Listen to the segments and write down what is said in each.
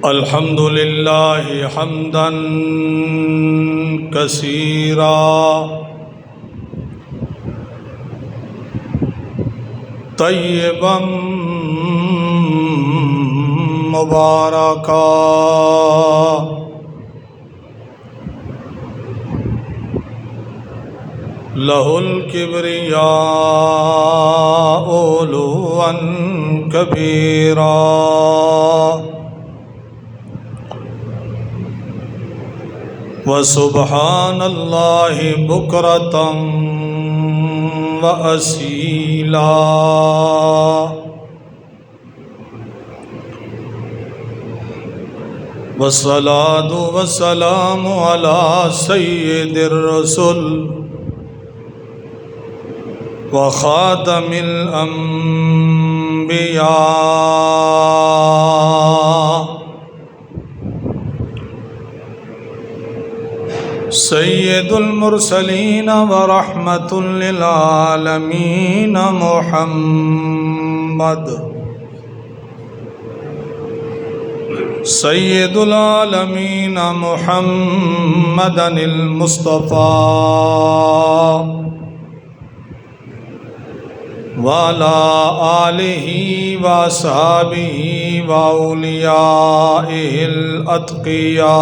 الحمد لله حمدا كثيرا طيبا مباركا له الكبرياء علوا كبيرا وسبحان الله بكرة وأصيلا والصلاة والسلام على سيد الرسل وخاتم الأنبياء سيد المرسلين ورحمة للعالمين محمد سيد العالمين محمدا المصطفى وعلى آله وصحبه وأوليائه الأتقياء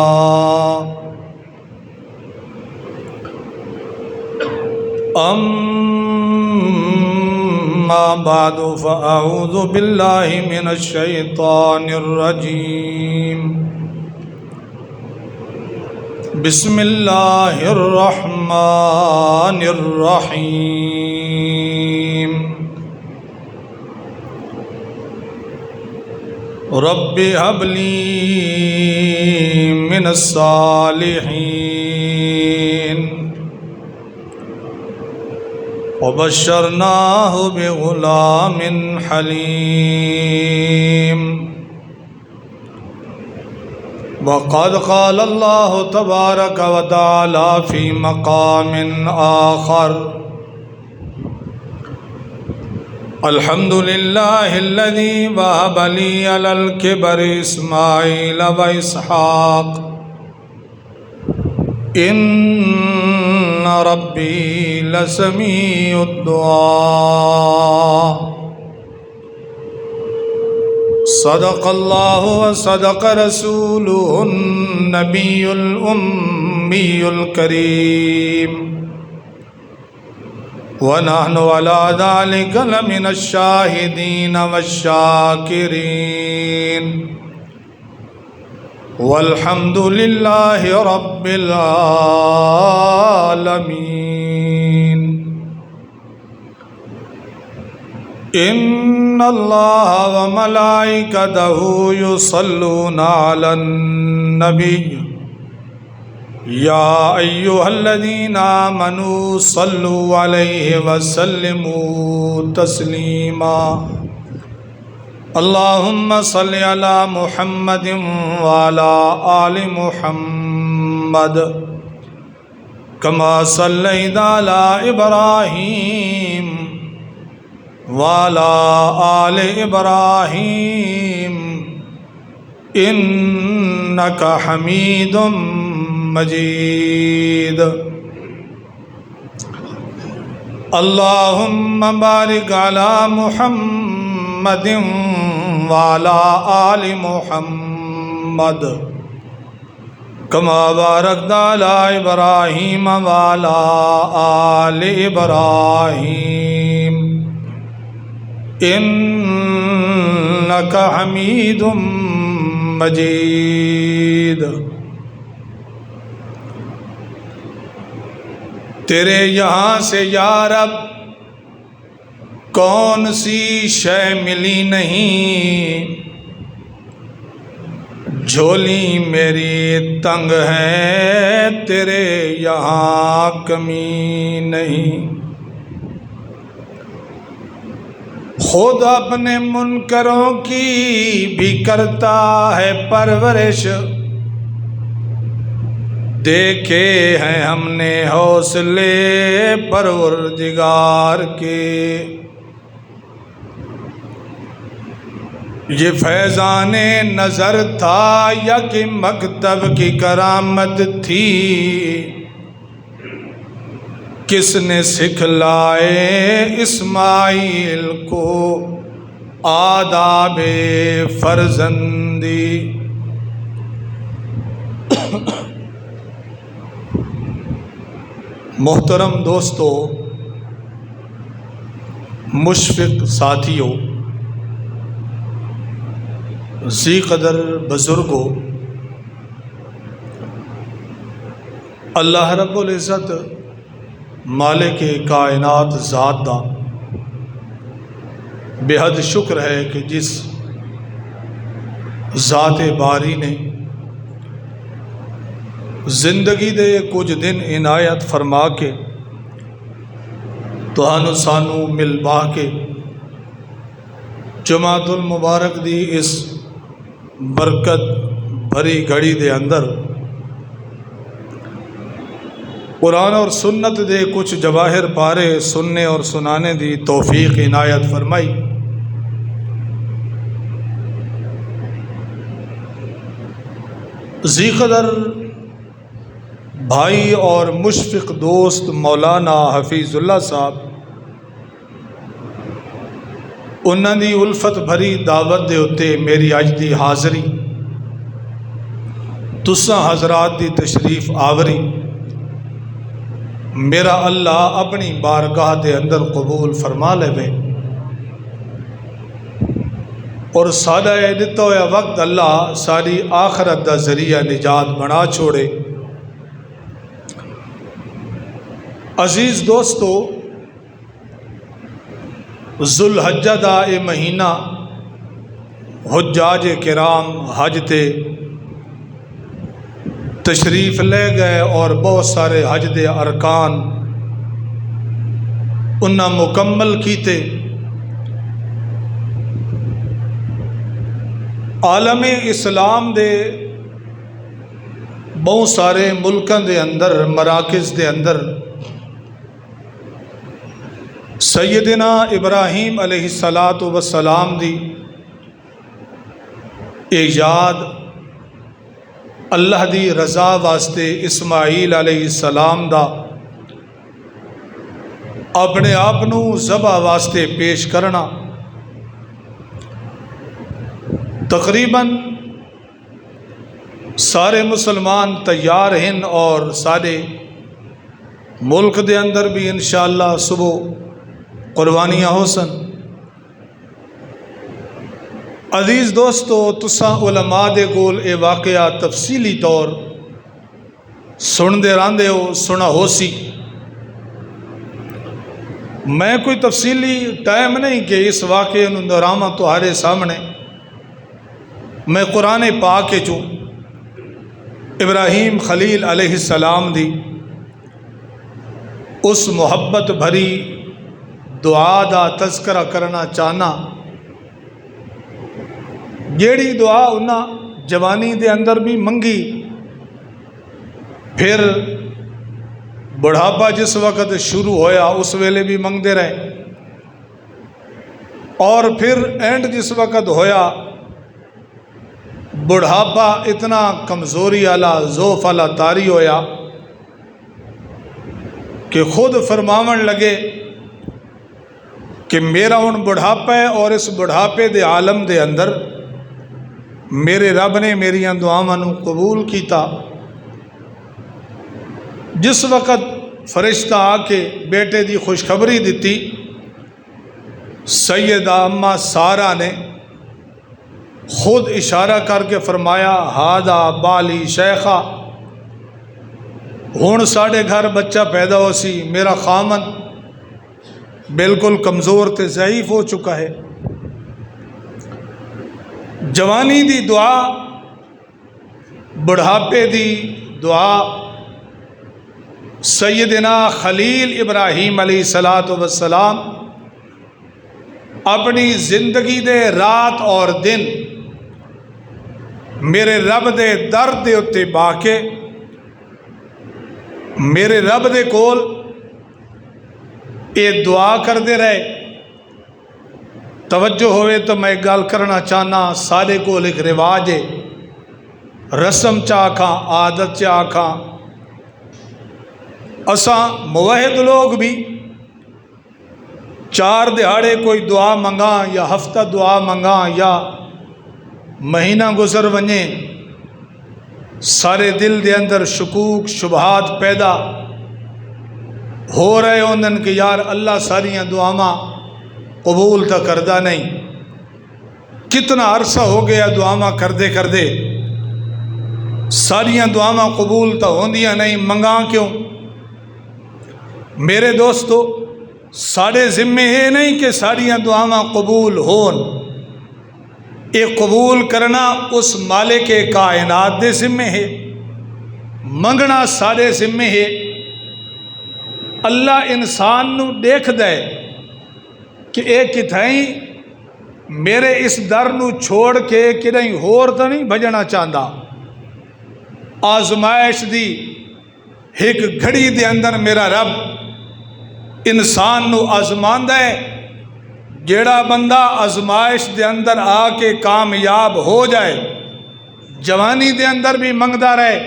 أما بعد فأعوذ بالله من الشيطان الرجيم بسم الله الرحمن الرحيم رب هب لي من الصالحين وبشرناه بغلام حليم وقد قال الله تبارك وتعالى في مقام آخر الحمد لله الذي وهب لي على الكبر إسماعيل وإسحاق إن ربي لسميع الدعاء صدق الله وصدق رسوله النبي الأمي الكريم ونحن على ذلك لمن الشاهدين والشاكرين والحمد لله رب العالمين إن الله وملائكته يصلون على النبي يا أيها الذين آمنوا صلوا عليه وسلموا تسليما اللهم صل على محمد وعلى آل محمد كما صليت على إبراهيم وعلى آل إبراهيم إنك حميد مجيد اللهم بارك على محمد وعلى آل محمد كما باركت على إبراهيم وعلى آل إبراهيم إنك حميد مجيد تیرے یہاں سے یا رب کون سی شے ملی نہیں، جھولی میری تنگ ہے تیرے یہاں کمی نہیں۔ خود اپنے منکروں کی بھی کرتا ہے پرورش، دیکھے ہیں ہم نے حوصلے پروردگار کے، یہ فیضان نظر تھا یا کہ مکتب کی کرامت تھی، کس نے سکھلائے اسماعیل کو آداب فرزندی۔ محترم دوستو، مشفق ساتھیوں، ذی قدر بزرگوں، اللہ رب العزت مالک کائنات ذات دا بے حد شکر ہے کہ جس ذات باری نے زندگی دے کچھ دن عنایت فرما کے تہانوں سانو مل با کے جمعۃ المبارک دی اس برکت بھری گھڑی دے اندر قرآن اور سنت دے کچھ جواہر پارے سننے اور سنانے دی توفیق عنایت فرمائی۔ ذی قدر بھائی اور مشفق دوست مولانا حفیظ اللہ صاحب انہاں دی الفت بھری دعوت دے اتے میری اج دی حاضری، تساں حضرات دی تشریف آوری میرا اللہ اپنی بارگاہ دے اندر قبول فرما لے وے، اور سادہ دتا ہوا وقت اللہ ساری آخرت دا ذریعہ نجات بنا چھوڑے۔ عزیز دوستو، ذو الحجہ دا اے مہینہ حجاج کرام حج تے تشریف لے گئے اور بہت سارے حج دے ارکان انہاں مکمل کیتے۔ عالم اسلام دے بہت سارے ملکاں دے اندر مراکز دے اندر سیدنا ابراہیم علیہ السلام دی ایجاد اللہ دی رضا واسطے اسماعیل علیہ السلام دا اپنے آپ نو ذبح واسطے پیش کرنا، تقریباً سارے مسلمان تیار ہیں، اور سارے ملک دے اندر بھی انشاءاللہ صبح قربانیاں ہو سن۔ عزیز دوستو، تساں علماء دے کول اے واقعہ تفصیلی طور سن دے راندے ہو، سنا ہو سی۔ میں کوئی تفصیلی ٹائم نہیں کہ اس واقعے نوں دہراواں تہاڈے سامنے، میں قرآن پاک چوں ابراہیم خلیل علیہ السلام دی اس محبت بھری دعا دا تذکرہ کرنا چاہنا، جیڑی دعا انہاں جوانی دے اندر بھی منگی، پھر بڑھاپا جس وقت شروع ہویا اس ویلے بھی منگتے رہے، اور پھر اینڈ جس وقت ہویا بڑھاپا اتنا کمزوری والا ضعف والا طاری ہویا کہ خود فرماون لگے کہ میرا ہن بڑھاپا ہے، اور اس بڑھاپے دے عالم دے اندر میرے رب نے میریاں دعاواں نوں قبول کیتا۔ جس وقت فرشتہ آ کے بیٹے دی خوشخبری دیتی، سیدہ اماں سارہ نے خود اشارہ کر کے فرمایا ہاذا بالی شیخا، ہن ساڈے گھر بچہ پیدا ہو سی، میرا خامن بالکل کمزور تے ضعیف ہو چکا ہے۔ جوانی دی دعا، بڑھاپے دی دعا سیدنا خلیل ابراہیم علیہ السلام اپنی زندگی دے رات اور دن میرے رب دے در دے اتے با کے میرے رب دے کول یہ دعا کرتے رہے۔ توجہ ہوئے تو میں گل کرنا چاہنا، سارے کول ایک رواج ہے، رسم چاکھاں عادت چاکھاں، اساں موحد لوگ بھی 4 دہاڑے کوئی دعا منگا یا ہفتہ دعا منگا یا مہینہ گزر ونجے، سارے دل دے اندر شکوک شبہات پیدا ہو رہے ہوندن کہ یار اللہ ساریاں دعاواں قبول تا کردہ نہیں، کتنا عرصہ ہو گیا دعاواں کردے کردے، ساریاں دعاواں قبول تا ہوندیاں نہیں، منگا کیوں؟ میرے دوستو، ساڑے ذمے یہ نہیں کہ ساریاں دعاواں قبول ہون، یہ قبول کرنا اس مالک کائنات دے ذمے ہے، منگنا ساڑے ذمے ہے۔ اللہ انسان نو دیکھ دے کہ اے کتھائیں میرے اس در نو چھوڑ کے کدھیں ہور تو نہیں بھجنا چاہتا۔ آزمائش دی ایک گھڑی دے اندر میرا رب انسان نو آزماندا ہے، جیڑا بندہ آزمائش دے اندر آ کے کامیاب ہو جائے، جوانی دے اندر بھی منگدا رہے،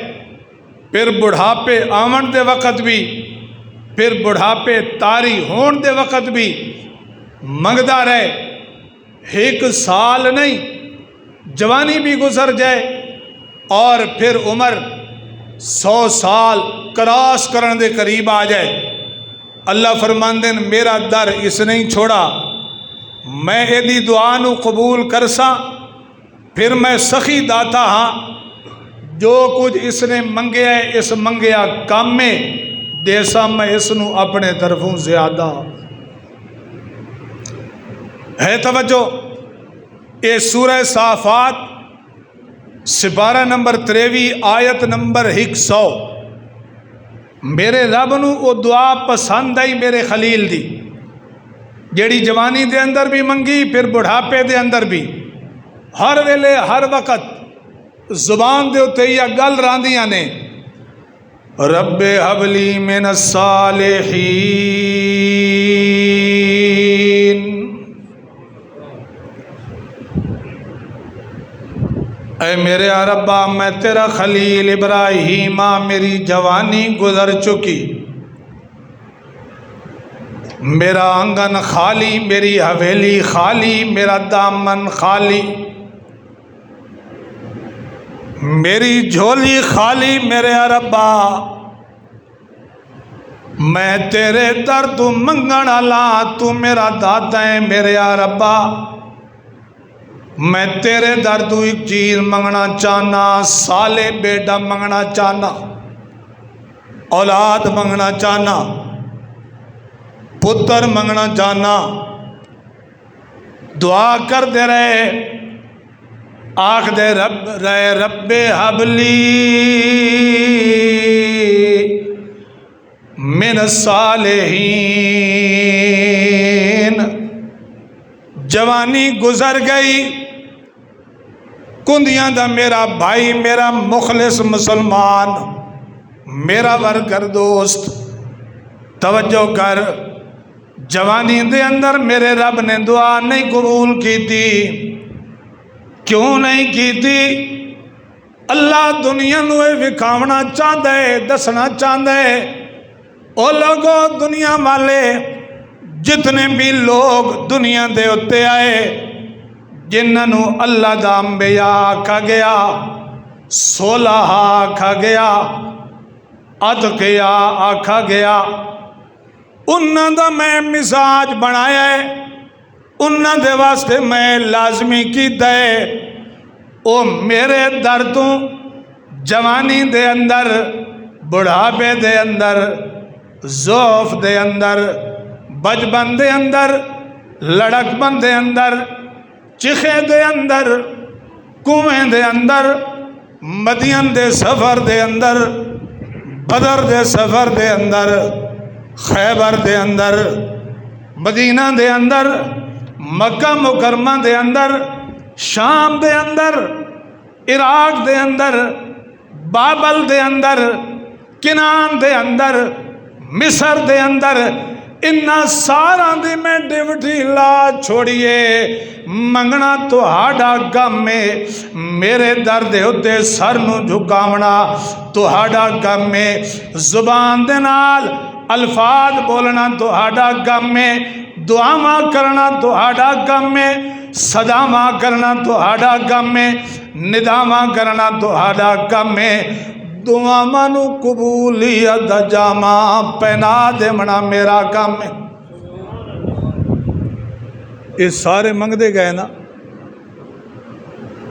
پھر بڑھاپے آمن دے وقت بھی، پھر بڑھاپے تاری ہون دے وقت بھی منگدا رہے، 1 سال نہیں جوانی بھی گزر جائے اور پھر عمر 100 سال کراس کرن دے قریب آ جائے، اللہ فرماندے میرا در اس نہیں چھوڑا، میں ایدی دعا نو قبول کرسا، پھر میں سخی داتا ہاں، جو کچھ اس نے منگیا ہے اس منگیا کام میں دیسا میں اس نو اپنے طرفوں زیادہ ہے۔ توجہ، یہ سورہ صافات سپارہ نمبر 23 آیت نمبر 100، میرے رب نو وہ دعا پسند آئی میرے خلیل دی، جیڑی جوانی دے اندر بھی منگی، پھر بڑھاپے دے اندر بھی، ہر ویلے ہر وقت زبان دے اتے یا گل راندیاں نے، رب حبلی من الصالحین، اے میرے ربا میں تیرا خلیل ابراہیم، میری جوانی گزر چکی، میرا آنگن خالی، میری حویلی خالی، میرا دامن خالی، میری جھولی خالی، میرے ربا میں تیرے در تو منگن لا، تو میرا داتا ہے میرے ربا، میں تیرے در تو ایک چیز منگنا چاہنا، سالے بیٹا منگنا چاہنا، اولاد منگنا چاہنا، پتر منگنا چاہنا، دعا کر دے رہے، آکھ دے رب حبلی من الصالحین، جوانی گزر گئی، کندیاں دا میرا بھائی، میرا مخلص مسلمان، میرا ورکر دوست، توجہ کر، جوانی دے اندر میرے رب نے دعا نہیں قبول کی تھی، کیوں نہیں کی تھی؟ اللہ دنیا نو وکھاونا چاہتا ہے، دسنا چاہتا ہے، او لوگوں دنیا والے جتنے بھی لوگ دنیا دے اتے آئے، جنہوں اللہ دا انبیاء آکھا گیا، صلح آکھا گیا، اتقیاء آکھا گیا، انہاں دا میں مزاج بنایا ہے، انہاں دے واسطے میں لازمی کی دے، او میرے در تو جوانی دے اندر، بڑھاپے دے اندر، ضعف دے اندر، بچپن دے اندر، لڑکپن دے اندر، چخے دے اندر، کنویں دے اندر، مدین دے سفر دے اندر، بدر دے سفر دے اندر، خیبر دے اندر، مدینہ دے اندر، مکہ مکرمہ دے اندر، شام دے اندر، عراق دے اندر، بابل دے اندر، کنان دے اندر مصر دے اندر انہاں سارا دی میں ڈیوٹی لا چھوڑیے منگنا تہاڈا کم ہے میرے در دے اتے سر نو جھکاونا تہاڈا کم ہے زبان دے نال الفاظ بولنا تہاڈا کم ہے دعاواں کرنا تہاڈا کم ہے صداواں کرنا تہاڈا کم ہے نداواں کرنا تہاڈا کم ہے دعاواں نو قبولیت دا جامہ پہنا دیونا میرا کام ہے یہ سارے منگ دے گئے نا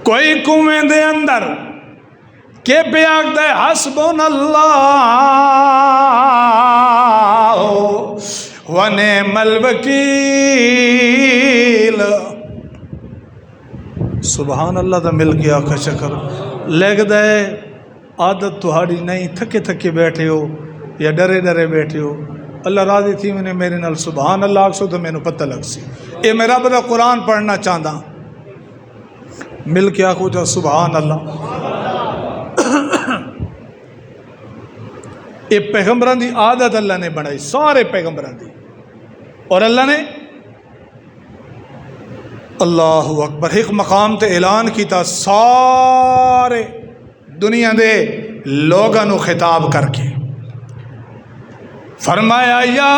کوئی کنویں دے اندر کہ بیاگ دے حسبن اللہ ونعم الوکیل سبحان اللہ دا مل گیا کا شکر لگ دے عادت تہاڑی نہیں تھکے تھکے بیٹھے ہو یا ڈرے ڈرے بیٹھے ہو اللہ راضی تھی میں نے میرے نال سبحان اللہ آکسو تو میں نے پتہ لگ سی اے میرا بڑا قرآن پڑھنا چاہتا مل کے آکھو جا سبحان اللہ اے پیغمبران دی عادت اللہ نے بنائی سارے پیغمبران دی اور اللہ نے اللہ اکبر ایک مقام تے اعلان کیتا سارے دنیا دے لوگاں نو خطاب کر کے فرمایا یا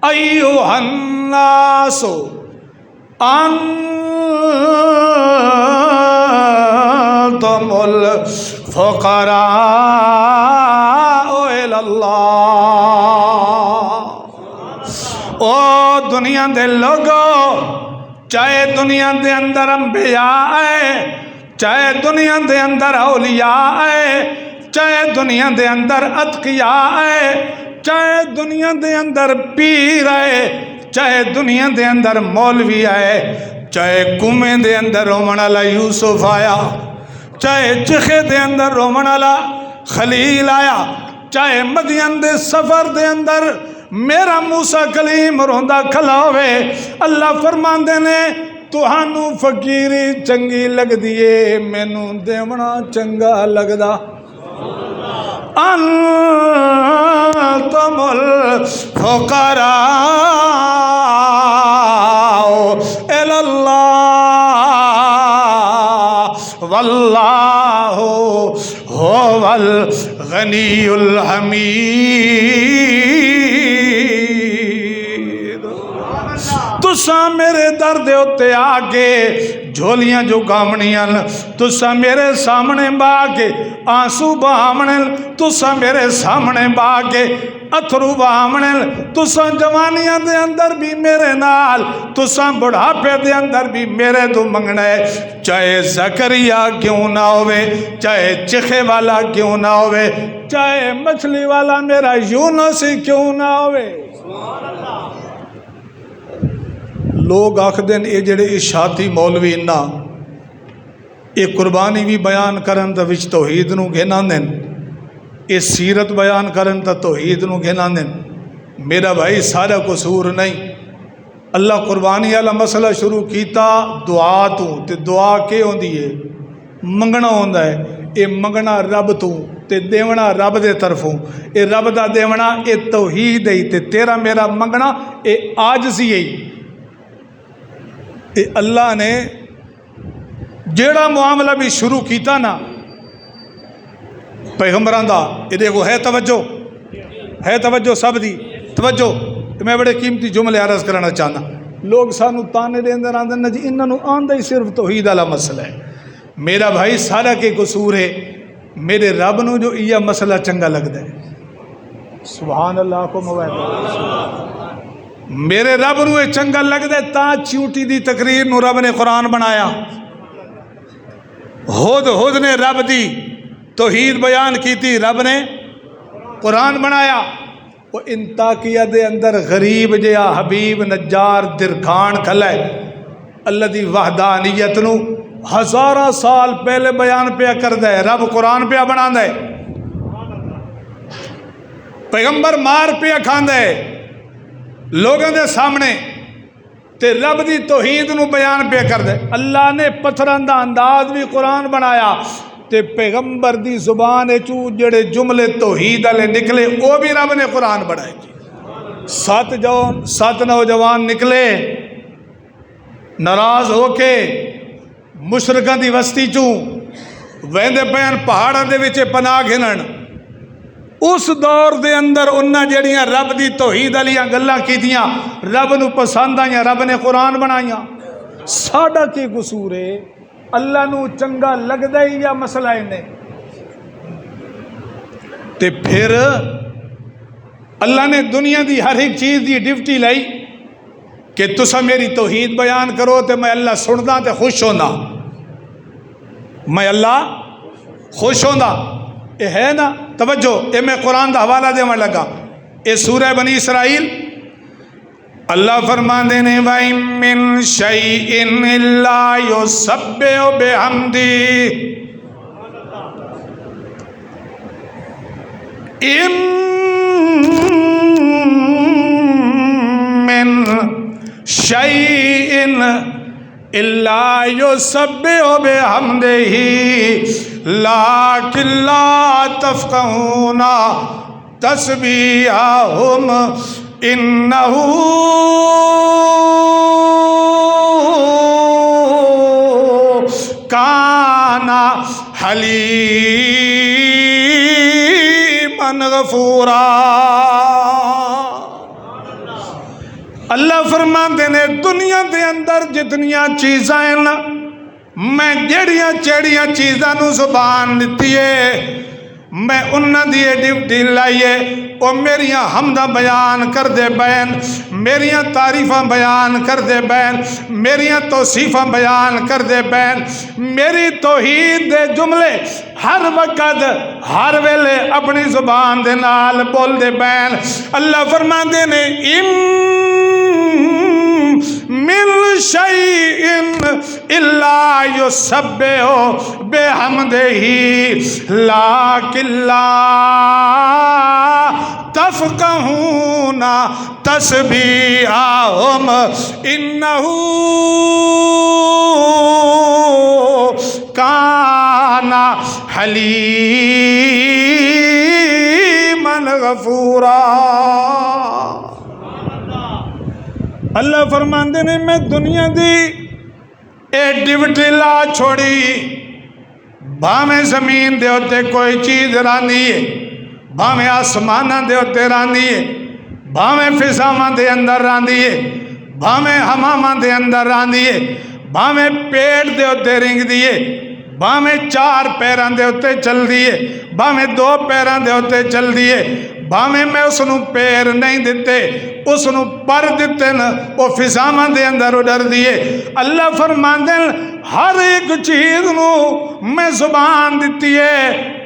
ایھا الناس انتم الفقراء الی اللہ او دنیا دے لوگو چاہے دنیا دے اندر انبیاء ہے چاہے دنیا دے اندر اولیاء ہے چاہے دنیا دے اندر اتقیاء ہے چاہے دنیا دے اندر پیر ہے چاہے دنیا دے اندر مولوی ہے چاہے کنویں دے اندر رومن والا یوسف آیا چاہے چخے دے اندر رومن والا خلیل آیا چاہے مدین دے سفر دے اندر میرا موسیٰ کلیم روندہ کھلا ہوئے اللہ فرماندے نے تہانو فقیری چنگی لگ دیئے مینو دیونا چنگا لگ دا انتم الفقراء الی اللہ واللہ هو الغنی الحمید تساں میرے درد ہوتے آگے جھولیاں جو گامنیاں تساں میرے سامنے باگے آنسو بامنے تساں میرے سامنے باگے اتھرو بامنے تساں جوانیاں دے اندر بھی میرے نال تساں بڑھاپے دے اندر بھی میرے دو منگنے چاہے زکریا کیوں نہ ہوئے چاہے چخے والا کیوں نہ ہوئے چاہے مچھلی والا میرا یونسی کیوں نہ ہوئے لوگ آکھ دیں اے جڑے اشاعتی مولوی نہ اے قربانی بھی بیان کرن تا وچ توحید نو گھنا دیں اے سیرت بیان کرن تا توحید نو گھنا دیں میرا بھائی سارا قصور نہیں اللہ قربانی والا مسئلہ شروع کیتا دعا تو تے دعا کے ہوندی ہے منگنا ہوندا ہے اے منگنا رب تو تے دیونا رب دے طرفوں اے رب دا دیونا اے توحید ہے تے تیرا میرا منگنا اے عاجزی ہے اے اللہ نے جیڑا معاملہ بھی شروع کیتا نا پیغمبران دا یہ دیکھو ہے توجہ سب دی توجہ میں بڑے قیمتی جملے عرض کرنا چاہنا لوگ سانو تانے دے اندر آندن نا جی انہاں نو آندہ ہی صرف توحید والا مسئلہ ہے میرا بھائی سارا کے قصور ہے میرے رب نو جو یہ مسئلہ چنگا لگتا ہے سبحان اللہ کو موائد میرے رب نو یہ چنگا لگتا ہے تا چیوٹی دی تقریر نو رب نے قرآن بنایا ہود نے رب دی توحید بیان کی تھی رب نے قرآن بنایا وہ انتاکیہ دے اندر غریب جیا حبیب نجار درخان کھلے اللہ دی وحدانیت نو ہزارہ سال پہلے بیان پہ کر دے رب قرآن پہ بنا دے پیغمبر مار پہ کھان دے لوگوں دے سامنے تے رب دی توحید نو بیان پہ کر دے. اللہ نے پتھراں دا انداز بھی قرآن بنایا تے پیغمبر دی زبان چوں جڑے جملے توحید والے نکلے وہ بھی رب نے قرآن بنائے جی. 7 نوجوان نکلے ناراض ہو کے مشرکاں دی وسطی چوں ویندے پیان پہاڑاں دے وچ پناہ گھنن. اس دور دے اندر انہاں جڑیاں رب دی توحید والیاں گلاں کیتیاں رب نو پسند آئیاں، رب نے قرآن بنائیاں. ساڈا کی قصور ہے؟ اللہ نو چنگا لگدا ہی یا مسئلہ ہے؟ تے پھر اللہ نے دنیا دی ہر ایک چیز دی ڈیوٹی لائی کہ تسا میری توحید بیان کرو تے میں اللہ سندا تے خوش ہوندا. میں اللہ خوش ہوندا. اے ہے نا توجہ، اے میں قرآن دا حوالہ دیوان لگا. اے سورہ بنی اسرائیل اللہ فرماندے نے وَإِن مِّن شَيْءٍ إِلَّا يُسَبِّحُ بِحَمْدِهِ إِن مِّن شَيْءٍ إِلَّا يُسَبِّحُ بِحَمْدِهِ لَكِن لَّا تَفْقَهُونَ تَسْبِيحَهُمْ إِنَّهُ كَانَ حَلِيمًا غَفُورًا. اللہ فرماندے نے دنیا دے اندر جتنیاں چیزاں ہیں میں جڑیاں چیڑیاں چیزاں نو زبان دیتی ہے میں انہاں دی ڈیوٹی لائیے وہ میریاں حمدہ بیان کر دے بین، میریاں تعریفاں بیان کر دے بین، میریاں توصیفاں بیان کر دے بین، میری توحید دے جملے ہر وقت ہر ویلے اپنی زبان دے نال بول دے بین. اللہ فرماندے نے ان من شیئن الا یسبح بحمدہ لیکن لا تفقہون تسبیحہم انہ کان حلیما غفورا. اللہ فرماندے نے میں دنیا دی اے ڈیوٹی لا چھوڑی بھاویں زمین دے ہوتے کوئی چیز راندی ہے، بھاویں آسمانہ دے ہوتے راندی ہے، بھاویں فضاواں دے اندر راندی ہے، بھاویں ہماماں دے اندر راندی ہے، بھاویں پیڑ دے ہوتے رنگ دیئے، بھاویں 4 پیران دے ہوتے چل دیئے، بھاویں 2 پیران دے ہوتے چل دیئے، بھاویں میں اس نو پیر نہیں دیتے اس نو پر دیتے نا وہ فضاواں دے اندر اڈر دیئے. اللہ فرماندے ہر ایک چیز نو میں زبان دیتی ہے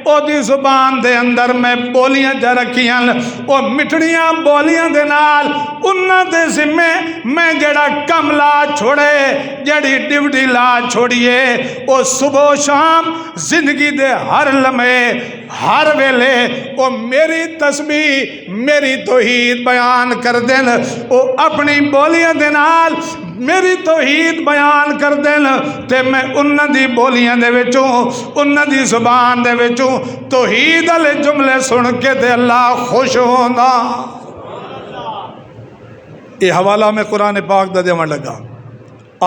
او دی زبان دے اندر میں بولیاں جا رکھیاں او مٹھڑیاں بولیاں دے نال انہاں دے ذمے میں جڑا کم لا چھوڑے جڑی ڈیوٹی لا چھوڑیے او صبح و شام زندگی دے ہر لمحے ہر ویلے او میری تسبیح میری توحید بیان کر دین او اپنی بولیاں دے نال میری توحید بیان کر دین تے میں انہاں دی بولیاں دے وچوں انہاں دی زبان دے وچوں توحید والے جملے سن کے تے اللہ خوش ہوندا. یہ حوالہ میں قرآن پاک دا دیوان لگا.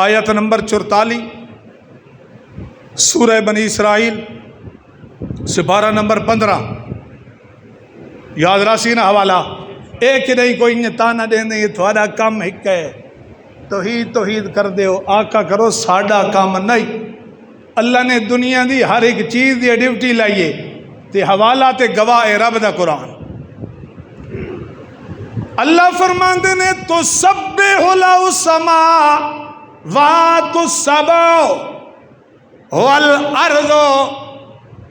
آیت نمبر 44 سورہ بنی اسرائیل سپارہ نمبر 15 یاد راسی نا حوالہ ایک نہیں کوئی تانا دے نہیں تھوڑا کم ہک ہے توحید کر دیو آقا کرو ساڑا کام نہیں. اللہ نے دنیا دی ہر ایک چیز دی ڈیوٹی لائیے تے حوالہ تے گواہ رب دا قرآن. اللہ فرماندے نے تو سبح لہ السماوات السبع والارض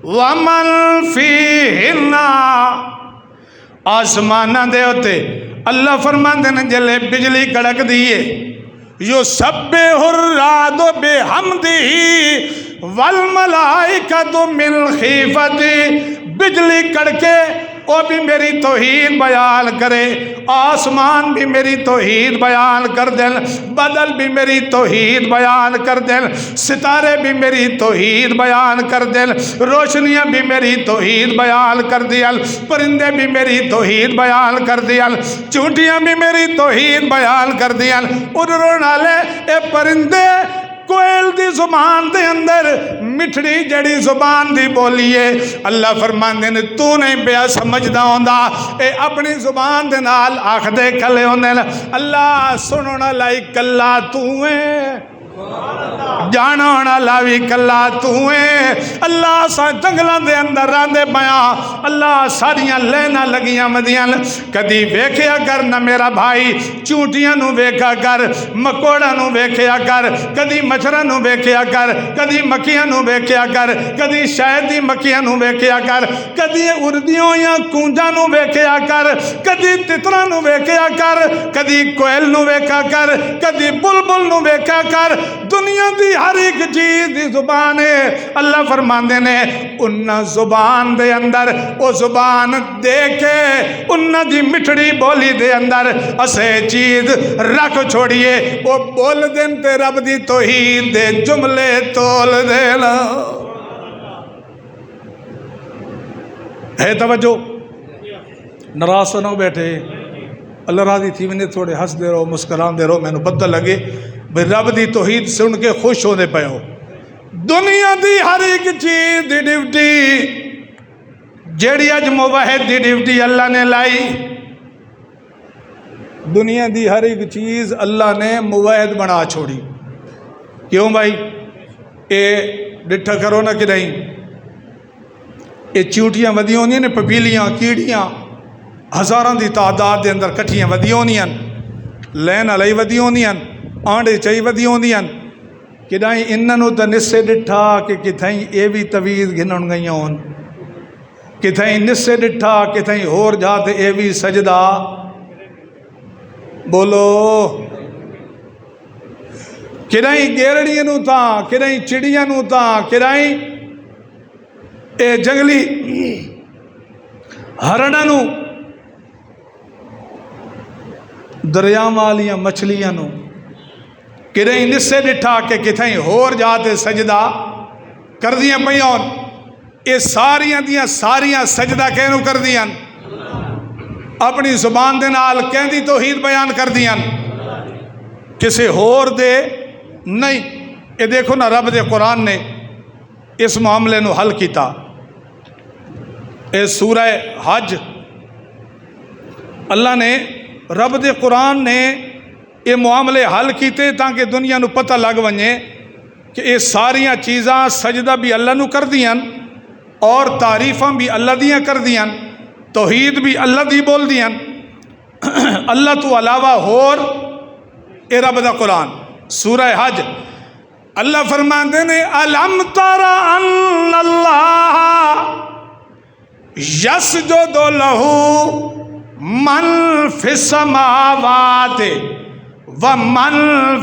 ومن فیہن. آسمانہ دے ہوتے اللہ فرماندے نے جلے بجلی کڑک دیئے یسبح الرعد بحمدہ والملائکۃ من خیفتہ. بجلی کڑکے وہ بھی میری توحید بیان کرے، آسمان بھی میری توحید بیان کر دین، بدل بھی میری توحید بیان کر دین، ستارے بھی میری توحید بیان کر دین، روشنیاں بھی میری توحید بیان کر دیال، پرندے بھی میری توحید بیان کر دیال، چونٹیاں بھی میری توحید بیان کر دیال۔ اڑن والے اے پرندے کوئل دی زبان دے اندر مٹھڑی جڑی زبان دی بولیے، اللہ فرماندے نے تو نہیں پیا سمجھدا ہوندا، اے اپنی زبان دے نال آکھ دے کھلے ہوندے، اللہ سننا لائی کلا تو ہے، جانا لاوی کلا تو ہے، اللہ سا جنگلاں دے اندر راندے بیاں، اللہ ساریاں لینا لگیاں مدیاں، کدی ویکھیا کر نہ میرا بھائی چونٹیاں نو ویکھا کر، مکوڑاں نو ویکھیا کر، کدی مچھراں نو ویکھیا کر، کدی مکھیاں نو ویکھیا کر، کدی شہد دی مکھیاں نو ویکھیا کر، کدی اردیوں یا کونجاں نو ویکھیا کر، کدی تتراں نو ویکھیا کر، کدی کوئل نو ویکھا کر، کدی بلبل نو ویکھا کر، دنیا دی ہر ایک چیز دی زبان ہے۔ اللہ فرماندے نے انہاں زبان دے اندر او زبان دے کے انہاں دی مٹھڑی بولی دے اندر اسے چیز رکھ چھوڑیے، وہ بول دین تے رب دی توحید دے جملے تول دینا۔ ہے توجہ؟ ناراض نہ بیٹھے، اللہ راضی تھی میں نے تھوڑے ہنس دے رہو مسکران دے رہو، میں نے بدل لگے بھئی رب دی توحید سن کے خوش ہونے پہ ہو۔ دنیا دی ہر ایک چیز دی ڈیوٹی جیڑی اج موحد دی ڈیوٹی اللہ نے لائی، دنیا دی ہر ایک چیز اللہ نے موحد بنا چھوڑی۔ کیوں بھائی؟ اے ڈٹھا کرو نہ کہ نہیں، اے چیوٹیاں ودیاں ہوندیاں نے، پپیلیاں کیڑیاں ہزاراں دی تعداد دے اندر کٹھیاں ودیاں ہوندیاں، لین علی ودیاں ہوندیاں، آنڈے چاہی ودیاں ہوندیاں، کدائیں انہوں تا نسے ڈٹھا کہ کتھائیں اے بھی تویز گھنن گئیاں ہون، کتھائیں نسے ڈٹھا کتھائیں ہور جاتے اے بھی سجدہ، بولو کدائیں گیرڑیاں نو تا، کدائیں چڑیاں نو تا، کدائیں اے جنگلی ہرڑاں نو، دریاں والیاں مچھلیاں نو، کدائیں نسے ڈٹھا کہ کتھائیں ہور جاتے سجدہ کر دیاں پیون، اے ساریاں دیاں ساریاں سجدہ کہنو کر دیاں، اپنی زبان دے نال کہن دی توحید بیان کر دیاں، کسے ہور دے نہیں۔ اے دیکھو نا رب دے قرآن نے اس معاملے نو حل کیتا، اے سورہ حج، اللہ نے رب دے قرآن نے یہ معاملے حل کیتے تاکہ دنیا نو پتہ لگ ونجے کہ یہ ساریاں چیزاں سجدہ بھی اللہ نو کر دیاں اور تعریفاں بھی اللہ دیاں کر دیاں، توحید بھی اللہ دی بول دیاں، اللہ تو علاوہ ہور اے رب دا قرآن سورہ حج اللہ فرماندے نے الم تر ان اللہ یسجد لہ من فی السماوات ومن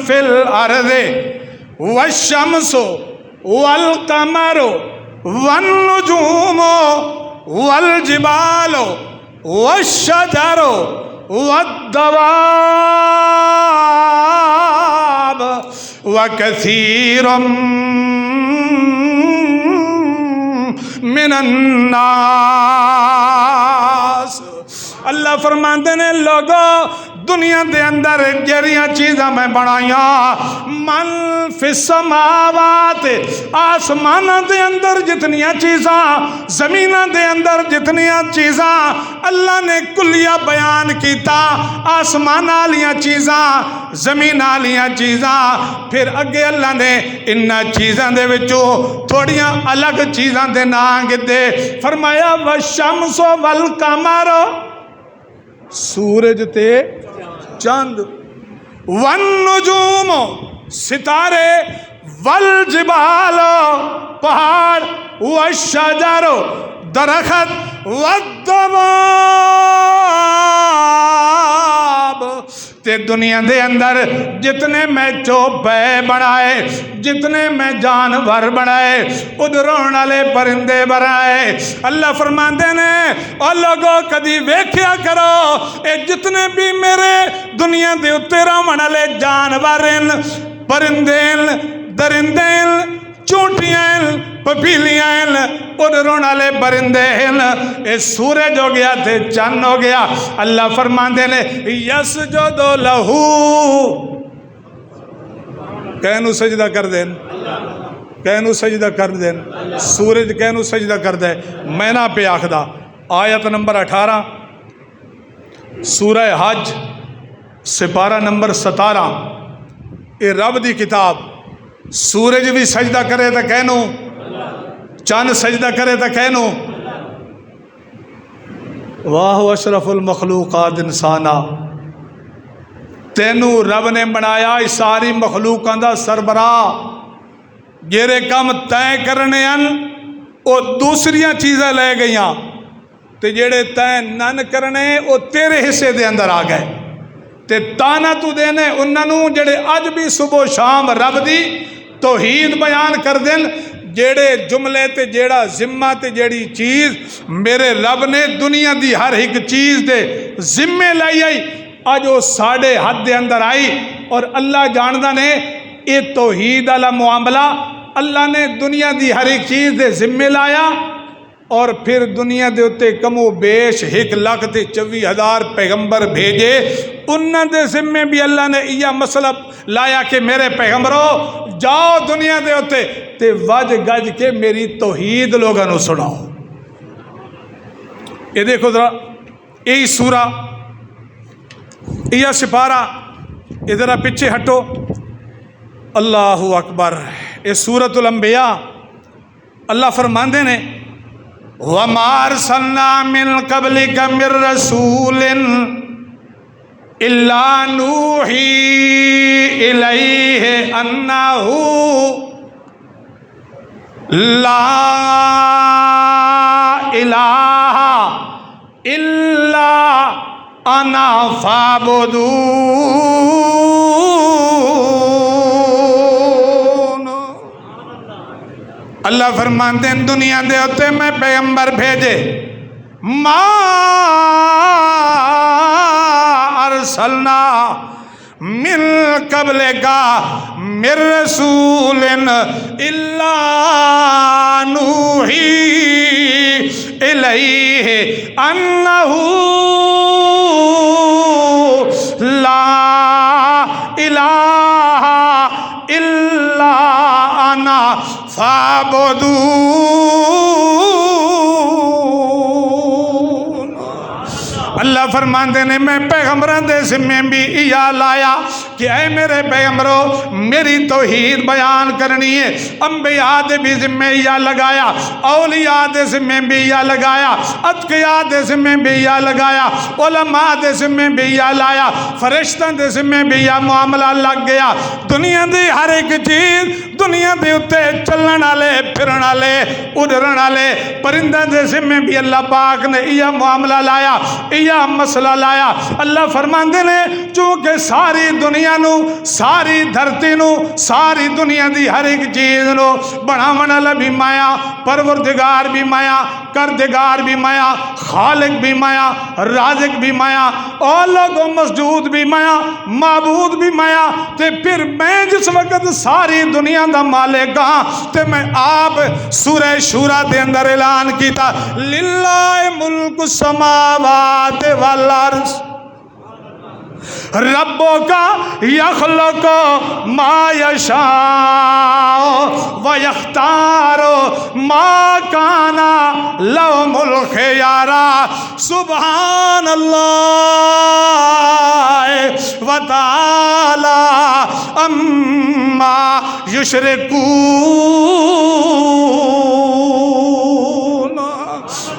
فی الارض والشمس والقمر والنجوم والجبال والشجر والدواب وکثیر من الناس۔ اللہ فرماندے نے لوگوں دنیا دے اندر جڑیاں چیزاں میں بنائیاں، من فی السماوات آسماناں دے اندر جتنیاں چیزاں، زمیناں دے اندر جتنیاں چیزاں اللہ نے کلیہ بیان کیتا، آسمان والیاں چیزاں، زمین والیاں چیزاں، پھر اگے اللہ نے انہاں چیزاں دے وچوں تھوڑیاں الگ چیزاں دے نام دے فرمایا والشمس والقمر سورج تے چاند، والنجوم ستارے، والجبال پہاڑ، والشجر درخت، والدواب تے دنیا دے اندر جتنے میں چوپے بنائے، جتنے میں جانور بنائے، ادھرون والے پرندے بنائے، اللہ فرماندے نے او لوگو کدی ویکھیا کرو اے جتنے بھی میرے دنیا دے اتے رہن والے جانور ہیں، پرندے ہیں، درندے ہیں، چونٹیاں ہیں، پپیلیاں ہیں، ادھرون والے پرندے ہیں، اے سورج ہو گیا تے چند ہو گیا، اللہ فرماندے نے یسجد لہو، کہنو سجدہ کر دیں، کہنو سجدہ کر دیں، سورج کہنو سجدہ کر دے، میں نہ پہ آخدہ آیت نمبر 18 سورہ حج سپارہ نمبر 17، اے رب دی کتاب، سورج بھی سجدہ کرے تو کہنو، چاند سجدہ کرے تو کہنو، واہ اشرف المخلوقات انسانا، تینو رب نے بنایا اس ساری مخلوقاں دا سربراہ، جیرے کم تائیں کرنے ہیں وہ دوسریاں چیزیں لے گئیاں، تے جیڑے تائیں نن کرنے وہ تیرے حصے دے اندر آ گئے، تے تانا تو دینے انہوں جڑے اج بھی صبح و شام رب دی توحید بیان کر دیں، جیڑے جملے تے جیڑا ذمہ تے جیڑی چیز میرے رب نے دنیا دی ہر ایک چیز دے ذمے لائی آئی، آج وہ ساڑھے حد دے اندر آئی، اور اللہ جاندہ نے یہ توحید والا معاملہ اللہ نے دنیا دی ہر ایک چیز دے ذمے لایا، اور پھر دنیا دے اتے کم و بیش 1,24,000 پیغمبر بھیجے، انہاں دے ذمے بھی اللہ نے یہ مسئلہ لایا کہ میرے پیغمبروں جاؤ دنیا دے اتے تے وج گج کے میری توحید لوگاں نو سناؤ۔ یہ دیکھو ذرا یہی سورہ، یہ سپارہ، ادھر پیچھے ہٹو، اللہ اکبر، یہ سورۃ الانبیاء، اللہ فرماندے نے وَمَا أَرْسَلْنَا مِن قَبْلِكَ مِن رَّسُولٍ إِلَّا نُوحِي إِلَيْهِ أَنَّهُ لَا إِلَٰهَ إِلَّا أَنَا فَاعْبُدُونِ۔ اللہ فرماتے ہیں دنیا دے ہوتے میں پیغمبر بھیجے، ما ارسلنا من قبل کا من رسول الا نوحی الیہ انہ لا الہ الا انا فعبدون۔ اللہ فرماندے نے میں پیغمبران دے ذمے بھی یہ لایا کہ اے میرے پیغمبروں میری توحید بیان کرنی ہے، انبیاء دے بھی ذمے یہ لگایا، اولیاء دے ذمے بھی یہ لگایا، اتقیاء دے ذمے بھی یہ لگایا، علماء دے ذمے بھی یہ لایا، فرشتوں دے ذمے بھی یہ معاملہ لگ گیا، دنیا دی ہر ایک چیز، دنیا دے اتے چلن والے پھرن والے اڑن والے پرندہ دے ذمے بھی اللہ پاک نے یہ معاملہ لایا، یہ مسئلہ لایا۔ اللہ فرماندے نے چونکہ ساری دنیا نو، ساری دھرتی نو، ساری دنیا دی ہر ایک چیز نو بناون والا بھی مایا، پروردگار بھی مایا، کردگار بھی مایا، خالق بھی مایا، رازق بھی مایا، اور لوگوں مسجود بھی مایا، معبود بھی مایا، تے پھر میں جس وقت ساری دنیا دا مالک ہاں تے میں آپ سورہ شورا دے اندر اعلان کیتا للہ ملک السماوات والارض ربوں کا یخلق ما یشاء ویختار ما کانا لهم الخیارا سبحان اللہ وتعالی اما یشرکون۔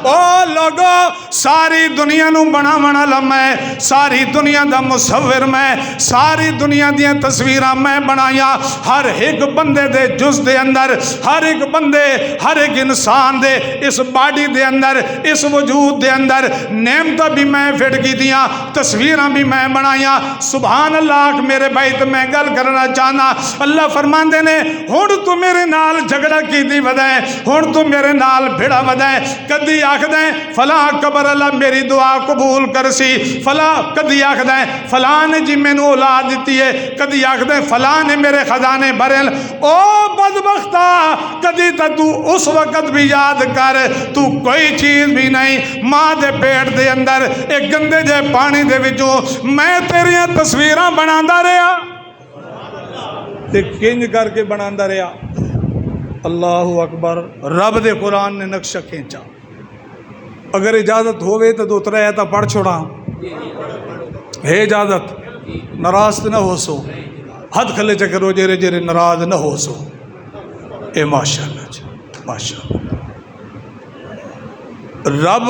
او لوگو ساری دنیا نو بناون والا میں، ساری دنیا دا مصور میں، ساری دنیا دیاں تصویراں میں بنایا، ہر ایک بندے دے جز دے اندر، ہر ایک بندے، ہر ایک انسان دے اس باڈی دے اندر، اس وجود دے اندر نعمتاں بھی میں فٹ کی دیاں، تصویراں بھی میں بنایا۔ سبحان اللہ میرے بھائی، تو میں گل کرنا چاہنا، اللہ فرماندے نے ہن تو میرے نال جھگڑا کیتی ودائے، ہن تو میرے نال بھڑا ودائے، کدی آکھدیں فلاں قبر اللہ میری دعا قبول کرسی، فلاں کدی آکھدیں فلاں نے جی میں نے اولاد دیتی ہے، کدی آکھدیں فلاں نے میرے خزانے بھرے۔ او بدبختہ، کدی تو اس وقت بھی یاد کر تو کوئی چیز بھی نہیں، ماں دے پیٹ دے اندر ایک گندے جے پانی دے وچوں میں تیریاں تصویراں بناندا رہا تے کنج کر کے بناندا رہا۔ اللہ اکبر، رب دے قرآن نے نقشہ کھینچا۔ اگر اجازت ہوئے تو دو ترے آیتاں پڑھ چھوڑا، ہے اجازت؟ ناراض نہ ہو سو، حد کھلے چکرو جیرے جیرے ناراض نہ ہو سو۔ اے ماشاءاللہ جی، ماشاءاللہ۔ رب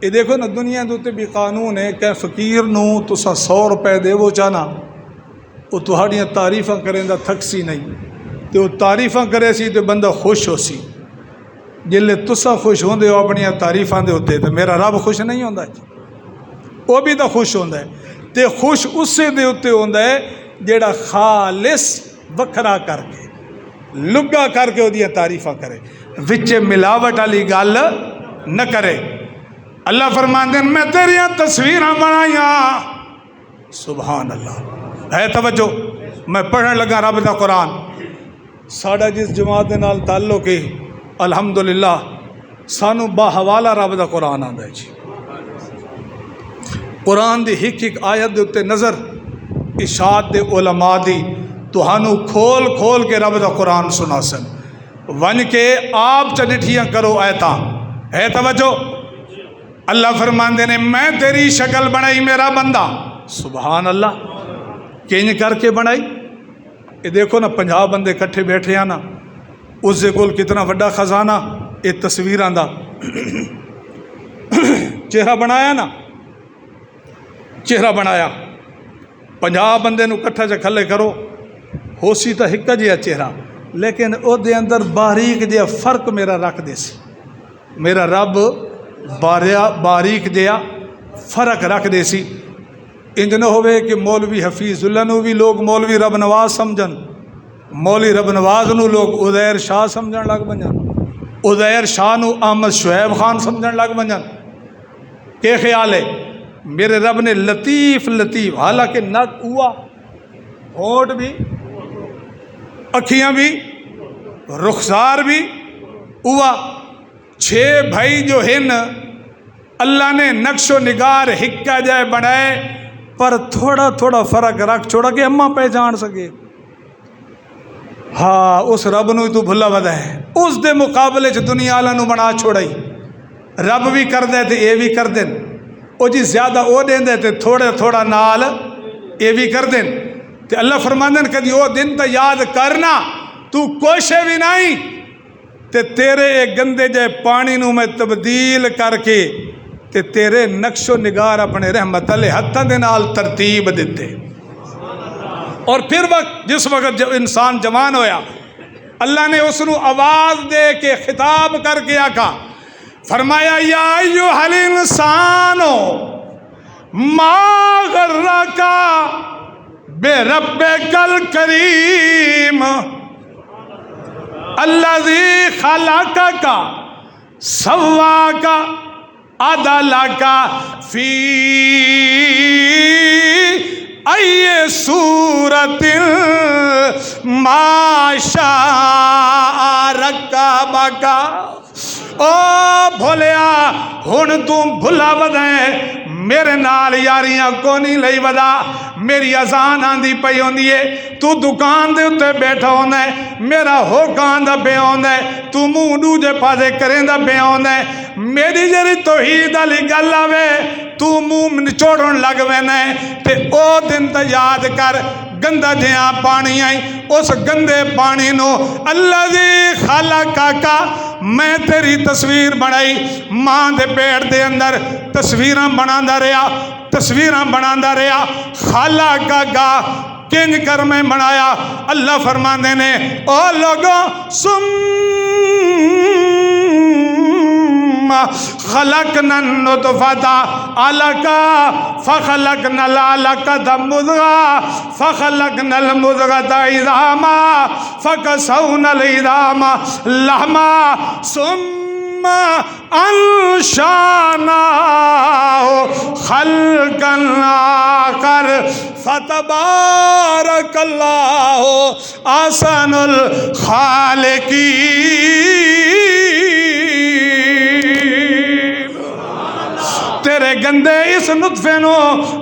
یہ دیکھو نا، دنیا دوتے بھی قانون ہے کہ فقیر نو تسا 100 روپے دے وہ چاہنا، وہ تہاڑیاں تعریفاں کریں دا تھک سی نہیں، تو وہ تعریفاں کرے سی تو بندہ خوش ہو سی۔ جلے تسا خوش ہوندے ہو اپنی تعریفاں دے ہوتے تو میرا رب خوش نہیں ہوندا جی، وہ بھی تو خوش ہوندا ہے، تے خوش اس سے دے ہوتے ہوندا ہے جیڑا خالص وکھرا کر کے لگا کر کے وہ دیاں تعریفاں کرے، وچے ملاوٹ والی گل نہ کرے۔ اللہ فرماندے میں تیریاں تصویراں بنائیاں۔ سبحان اللہ، ہے توجہ؟ میں پڑھنے لگا رب دا قرآن۔ ساڑا جس جماعت دے نال تعلق ہے الحمدللہ، سانو با حوالہ رب دا قرآن آندا ہے جی۔ قرآن دی ہک ہک آیت دے اتے نظر اشاعت دے علماء دی توہانو کھول کھول کے رب دا قرآن سنا سن، ون کے آپ چنٹھیاں کرو آیتاں، ہے توجہ؟ اللہ فرماندے نے میں تیری شکل بنائی میرا بندہ۔ سبحان اللہ، کنج کر کے بنائی؟ یہ دیکھو نا 50 بندے کٹھے بیٹھے ہیں نا، اس دے کول کتنا وڈا خزانہ، یہ تصویراں دا چہرہ بنایا نا، چہرہ بنایا 50 بندے نو کٹھا جا کھلے کرو، ہو سی تا ہکا جیا چہرہ، لیکن او دے اندر باریک جیا فرق میرا رکھ دے سی، میرا رب باریک جیا فرق رکھ دے سی۔ انج نہ ہوئے کہ مولوی حفیظ اللہ نو بھی لوگ مولوی رب نواز سمجھن، مولوی رب نواز نو لوگ عزیر شاہ سمجھن لگ بنجن، عزیر شاہ نو احمد شعیب خان سمجھن لگ بنجن۔ کہ خیال ہے؟ میرے رب نے لطیف لطیف، حالانکہ نک ہوا، ہونٹ بھی، اکھیاں بھی، رخسار بھی ہوا، 6 بھائی جو ہیں اللہ نے نقش و نگار ہکا جائے بنائے، پر تھوڑا تھوڑا فرق رکھ چھوڑا کہ اماں پہچان سکے۔ ہاں اس رب نو تو بھلا ودا ہے، اس دے مقابلے چ دنیا والا نو بنا چھوڑائی، رب بھی کر دے تے اے بھی کر دیں، او جی زیادہ او دیں دے تے تھوڑا تھوڑا نال اے بھی کر دیں، تے اللہ فرماندن کدی او دن تا یاد کرنا تو کوشے بھی نہیں تے تیرے ایک گندے جے پانی نو میں تبدیل کر کے تے تیرے نقش و نگار اپنے رحمت علیہ ہتھاں دے نال ترتیب دیتے۔ اور پھر جس وقت جب انسان جوان ہویا، اللہ نے اس نو آواز دے کے خطاب کر کے آکا فرمایا یا ایھا الانسان ما غرک بربک الکریم الذی خلقک سواک عدلک فی ای صورت ما شاء رکبک۔ او بھولیا ہن تو بھلا ودائیں میرے نال یاریاں کونی لئی ودا، میری اذان آندی پئی ہوندی ہے، تو دکان دے اتے بیٹھا ہوندہ ہے، میرا ہو کاندہ بے ہوندہ ہے، تو منہ دوجے پاسے کریندہ بے ہوندہ ہے، میری جری توحید علی گل آوے تو منہ نچوڑن لگ وینا ہے، تے او دن تا یاد کر گندہ جہاں پانی آئی، اس گندے پانی نو الذی خلقک میں تیری تصویر بنائی ماں دے پیٹ دے اندر تصویراں بنانا رہا خالہ کا گاہ کنج کر میں بنایا اللہ فرماندے نے او لوگوں خلقنا النطفة علقة فخلقنا العلقة مضغة فخلقنا المضغة عظاما فكسونا العظام لحما ثم انشأناه خلقا آخر فتبارك الله أحسن الخالقين تیرے گندے اس نطفے نو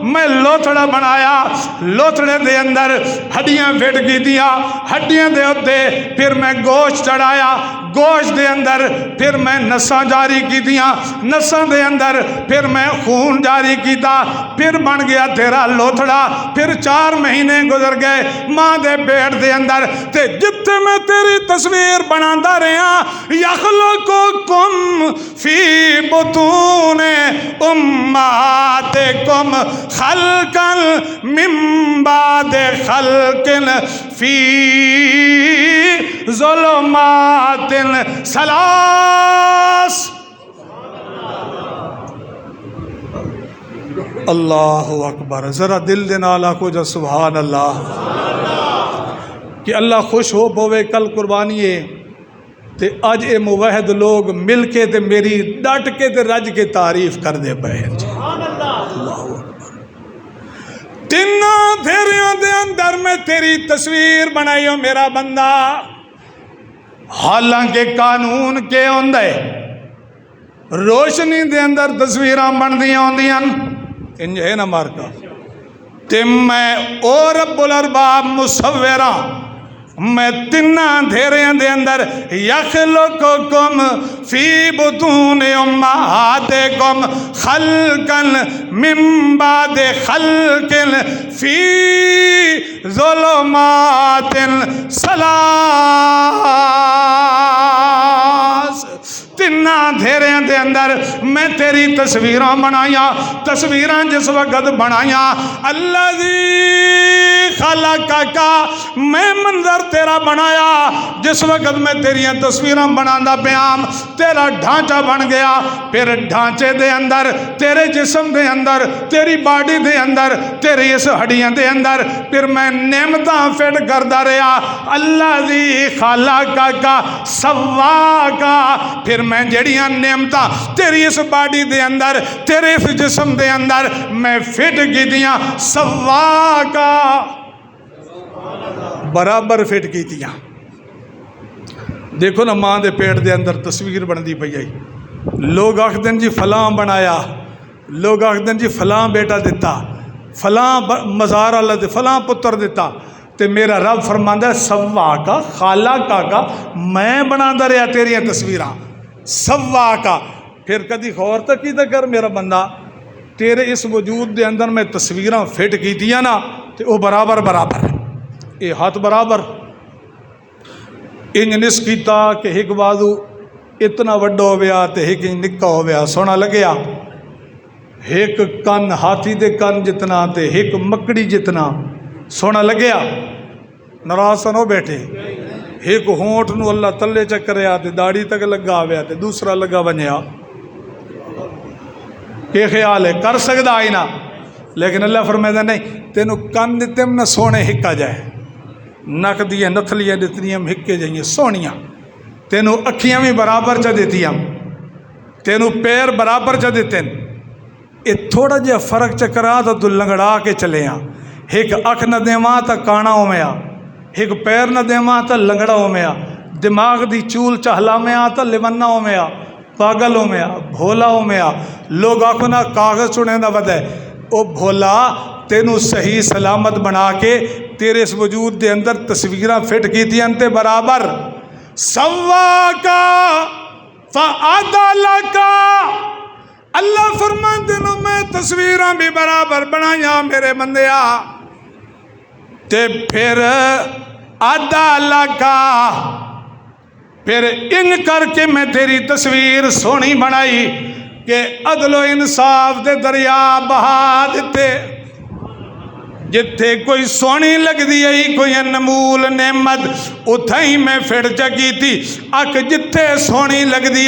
میں لوتڑا بنایا لوتڑے دے اندر ہڈیاں فٹ کی دیا ہڈیاں دے ہوتے پھر میں گوشت چڑھایا گوشت دے اندر پھر میں نساں جاری کی دیا نساں دے اندر پھر میں خون جاری کیتا پھر بن گیا تیرا لوتڑا پھر 4 مہینے گزر گئے ماں دے پیٹ دے اندر تے جتے میں تیری تصویر بناندہ رہا یخلقکم فی بطون امہاتکم خلقا من بعد خلق فی ظلمات ثلاث اللہ اکبر ذرا دل دے نال آکھو جا سبحان اللہ کہ اللہ خوش ہو پوے کل قربانی ہے تے اج اے موحد لوگ مل کے تے میری ڈٹ کے تے رج کے تعریف کر دے پئے اللہ اکبر تینوں دھیریوں دے اندر میں تیری تصویر بنائیو میرا بندہ حالانکہ قانون کے ہوندے روشنی دے اندر تصویراں بن دیاں ہوندیاں انج ہے نا مارکا تے میں او رب الارباب مصوراں میں تنہ دھیریاں دے اندر یخلقکم فی بطون امہاتکم خلقا من بعد خلق فی ظلمات ثلاث تنہ دھیریاں دے اندر میں تیری تصویراں بنایا تصویراں جس وقت بنایا الذی خلقکا میں منظر تیرا بنایا جس وقت میں تیریاں تصویراں بنانا پیام تیرا ڈھانچہ بن گیا پھر ڈھانچے دے اندر تیرے جسم دے اندر تیری باڈی دے اندر تیری اس ہڈیاں دے اندر پھر میں نعمتاں فٹ کردہ رہا الذی خلقکا سواکا پھر میں جڑیاں نعمتاں تیری اس باڈی دے اندر تیرے اس جسم دے اندر میں فٹ کی دیاں سواکا برابر فٹ کی دیاں دیکھو نا ماں دے پیٹ دے اندر تصویر بن دی پئی آئی لوگ آکھ دن جی فلاں بنایا لوگ آکھ دن جی فلاں بیٹا دیتا فلاں مزار اللہ دے فلاں پتر دیتا تے میرا رب فرماندہ ہے سواکا خالقہ کا میں بناندہ رہا تیریاں تصویراں سواکا پھر کدی خور تک کی کر میرا بندہ تیرے اس وجود دے اندر میں تصویراں فٹ کی دیا نا تے وہ برابر برابر اے ہاتھ برابر انج نس کیتا کہ ایک بازو اتنا وڈا ہو گیا تے ایک نکا ہو گیا سونا لگیا ایک کن ہاتھی دے کن جتنا تے ایک مکڑی جتنا سونا لگیا ناراض نہ بیٹھے ایک ہونٹ نو اللہ تلے چکریا تے داڑھی تک لگا ہویا تے دوسرا لگا بنیا کہ خیال ہے کر سکتا آئی نا لیکن اللہ فرمائے نہیں تینوں کن دیتیم نہ سونے ہکا جائے نک دیاں نتھلیاں دیتنیاں ہکے جائیں سونیاں تینوں اکھیاں بھی برابر چا دیتیاں تینوں پیر برابر چا دیتے اے تھوڑا جا فرق چکرا تو لنگڑا کے چلے ہاں ایک اکھ نہ دیواں تا کانا ہو میں ایک پیر نہ دیواں تا لنگڑا ہو میں دماغ دی چول چہلا میں تا لیونہ ہو میں پاگل ہو میں بھولا ہو میں لوگ آکھو نا کاغذ چڑھیں دا ود ہے او بھولا تینوں صحیح سلامت بنا کے تیرے اس وجود دے اندر تصویرہ فٹ کی تھی انتے برابر سواکا فعدلکا اللہ فرمان دنوں میں تصویرہ بھی برابر بنایا میرے بندیا تے پھر عدلکا پھر ان کر کے میں تیری تصویر سونی بنائی کہ عدل و انصاف دے دریا بہا دیتے جتھے کوئی سونی لگ دی کوئی انمول نعمت اتھائی میں پھر جگی تھی اک جتھے سونی لگ دی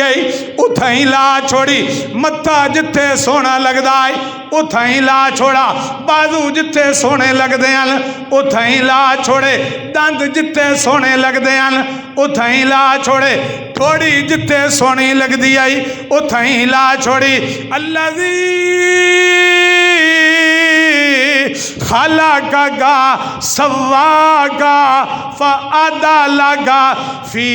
اتھائی لا چھوڑی متھا جتھے سونا لگ دائی اتھائی لا چھوڑا بازو جتھے سونے لگ دیاں اتھائی لا چھوڑے دند جتھے سونے لگ دیاں اتھائی لا چھوڑے تھوڑی جتھے سونی لگ دی اتھائی لا چھوڑی الذی خلقگا سواگا فعدلگا فی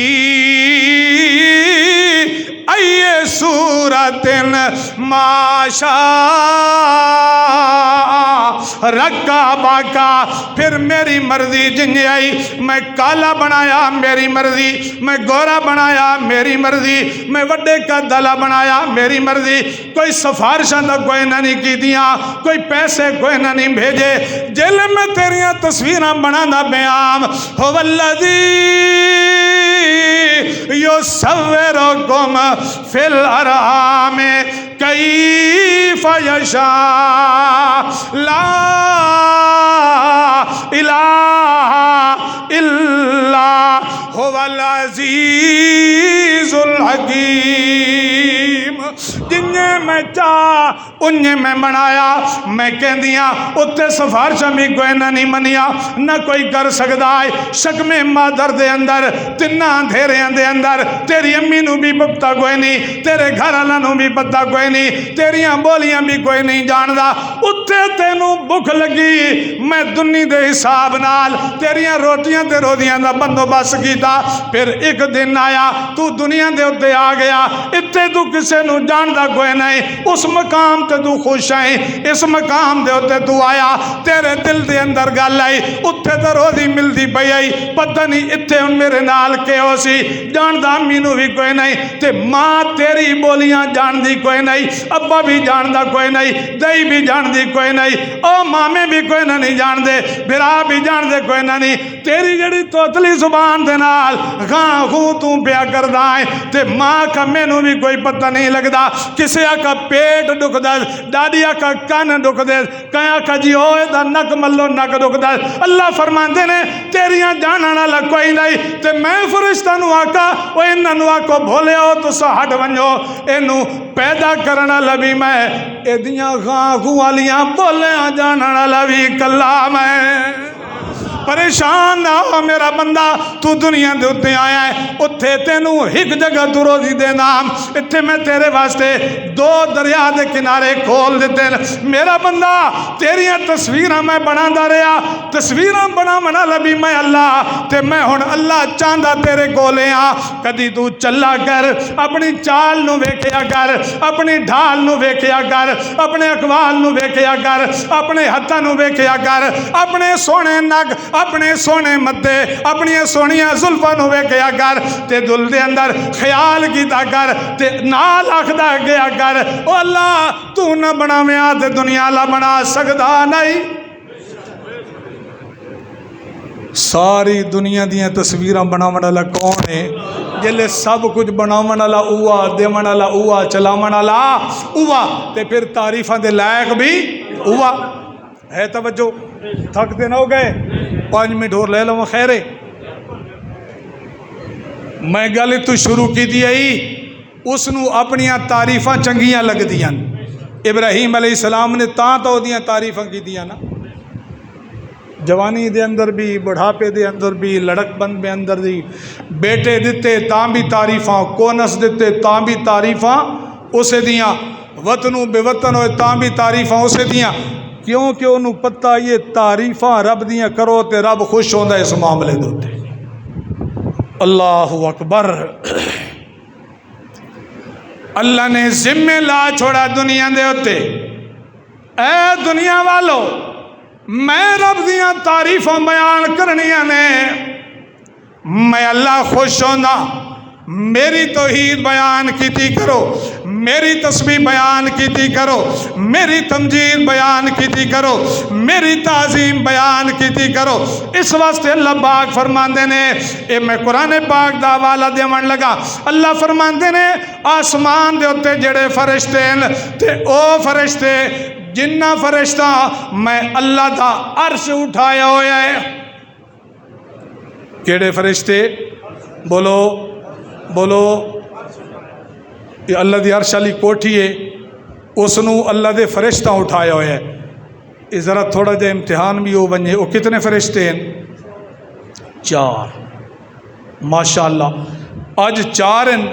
ای صورت ما شاء رکابا کا پھر میری مرضی جنگی آئی میں کالا بنایا میری مرضی میں گورا بنایا میری مرضی میں وڈے کا دلا بنایا میری مرضی کوئی سفارشاں دا کوئی نہ نہیں کی دیاں کوئی پیسے کوئی نہ نہیں بھیجے جل میں تیریاں تصویراں بنانا بیام ہو والذی یصورکم فی الارحام کیف یشاء لا الہ الا هو العزیز الحکیم جنہیں میں چاہ انہیں میں بنایا میں کہہ دیا اتنے سفارشہ بھی کوئی نہ نہیں منیا نہ کوئی کر سکتا ہے شک میں مادر دے اندر تنہ اندھیرے دے اندر تیری امی نو بھی پتہ کوئی نہیں تیرے گھر اللہ نو بھی پتہ کوئی نہیں تیریاں بولیاں بھی کوئی نہیں جاندہ اتنے تینوں بھوک لگی میں دنی دے حساب نال تیریاں روٹیاں تے روٹیاں دا بندوبست کیتا پھر ایک دن آیا تو دنیا دے اتے آ گیا اتنے تو کسے نو جاندہ کوئی نہیں اس مقام تے تو خوش آئیں اس مقام دے اتے تو آیا تیرے دل دے اندر گل آئی اتنے تے روزی ملتی پئی آئی پتہ نہیں اتنے ان میرے نال کے ہو سی جاندہ امی نو بھی کوئی نہیں تے ماں تیری بولیاں جاندی کوئی نہیں ابا بھی جاندہ کوئی نہیں دائی بھی جاندی کوئی نہیں او مامے بھی کوئی نہیں جاندے بھرا بھی جاندے کوئی نہیں تیری جڑی توتلی زبان دے نال غاں خوں تو پیا کر دائیں تے ماں کا میں نو بھی کوئی پتہ نہیں لگدا کسے کا پیٹ ڈک دے دادیا کا کان ڈک دے کیا کا جی ہوئے دا نک ملو نک ڈک دے اللہ فرمان دے نے تیریاں جانانا لگ کوئی نہیں تے میں فرشتہ نو آکا وہ انہاں نو آکو بھولے ہو تو سہٹ ونجو انہوں پیدا کرنا لبی میں ایدیاں غاں گوالیاں بولے جانانا لبی کلام ہے پریشان نہ ہو میرا بندہ تو دنیا دے اتے آیا ہے اتھے تینوں ایک جگہ تو روزی دے نام اتھے میں تیرے واسطے دو دریا دے کنارے کھول دیتے میرا بندہ تیریاں تصویرہ میں بنا دا رہا تصویرہ بنا منا لبی میں اللہ تے میں ہون اللہ چاندہ تیرے کولے آ کدی تو چلا کر اپنی چال نو ویکھیا کر اپنی ڈھال نو ویکھیا کر اپنے اقوال نو ویکھیا کر اپنے ہتھاں نو ویکھیا کر اپنے سونے نگ اپنے سونے مدے اپنی سونیاں زلفاں نو ویکھیا کر تے دل دے اندر خیال کیتا کر تے نال آکھدا گیا کر او اللہ تو نہ بناویاں تے دنیا لا بنا سکدا نہیں ساری دنیا دیاں تصویراں بناون والا کون ہے جلے سب کچھ بناون والا اوہ دیون والا اوہ چلاون والا اوہ تے پھر تعریفاں دے لائق بھی اوہ ہے توجہ تھک دے نہ ہو گئے 5 منٹ اور لے لوں خیرے میں گل تو شروع کی دی آئی اس نو اپنیاں تعریفاں چنگیاں لگ دیاں ابراہیم علیہ السلام نے تاں تو دیاں تعریفاں کی دیاں نا جوانی دے اندر بھی بڑھاپے دے اندر بھی لڑک بند دے اندر بھی بیٹے دیتے تاں بھی تعریفاں کونس دیتے تاں بھی تعریفاں اسے دیاں وطنوں بے وطن ہوئے تاں بھی تعریفاں اسے دیاں کیونکہ انہوں پتہ یہ تعریفاں رب دیاں کرو تے رب خوش ہوندہ اس معاملے دوتے اللہ اکبر اللہ نے ذمہ لا چھوڑا دنیا دے ہوتے اے دنیا والو میں رب دیاں تعریفاں بیان کرنیاں نے میں اللہ خوش ہوندہ میری توحید بیان کیتی کرو میری تسبیح بیان کیتی کرو، میری تمجید بیان کیتی کرو، میری تعظیم بیان کیتی کرو۔ اس واسطے اللہ پاک فرماندے نے، اے میں قرآن پاک دا حوالہ دیون لگا، اللہ فرماندے نے آسمان دے اتے جڑے فرشتے ہیں تے او فرشتے جنہ فرشتہ میں اللہ دا عرش اٹھایا ہویا ہے۔ کیڑے فرشتے؟ بولو بولو۔ یہ اللہ دی عرش علی کوٹھی ہے، اس نو اللہ دے فرشتہ اٹھایا ہویا ہے۔ اس ذرا تھوڑا جا امتحان بھی ہو بنجے، وہ کتنے فرشتے ہیں؟ 4۔ ماشاءاللہ آج 4 ہیں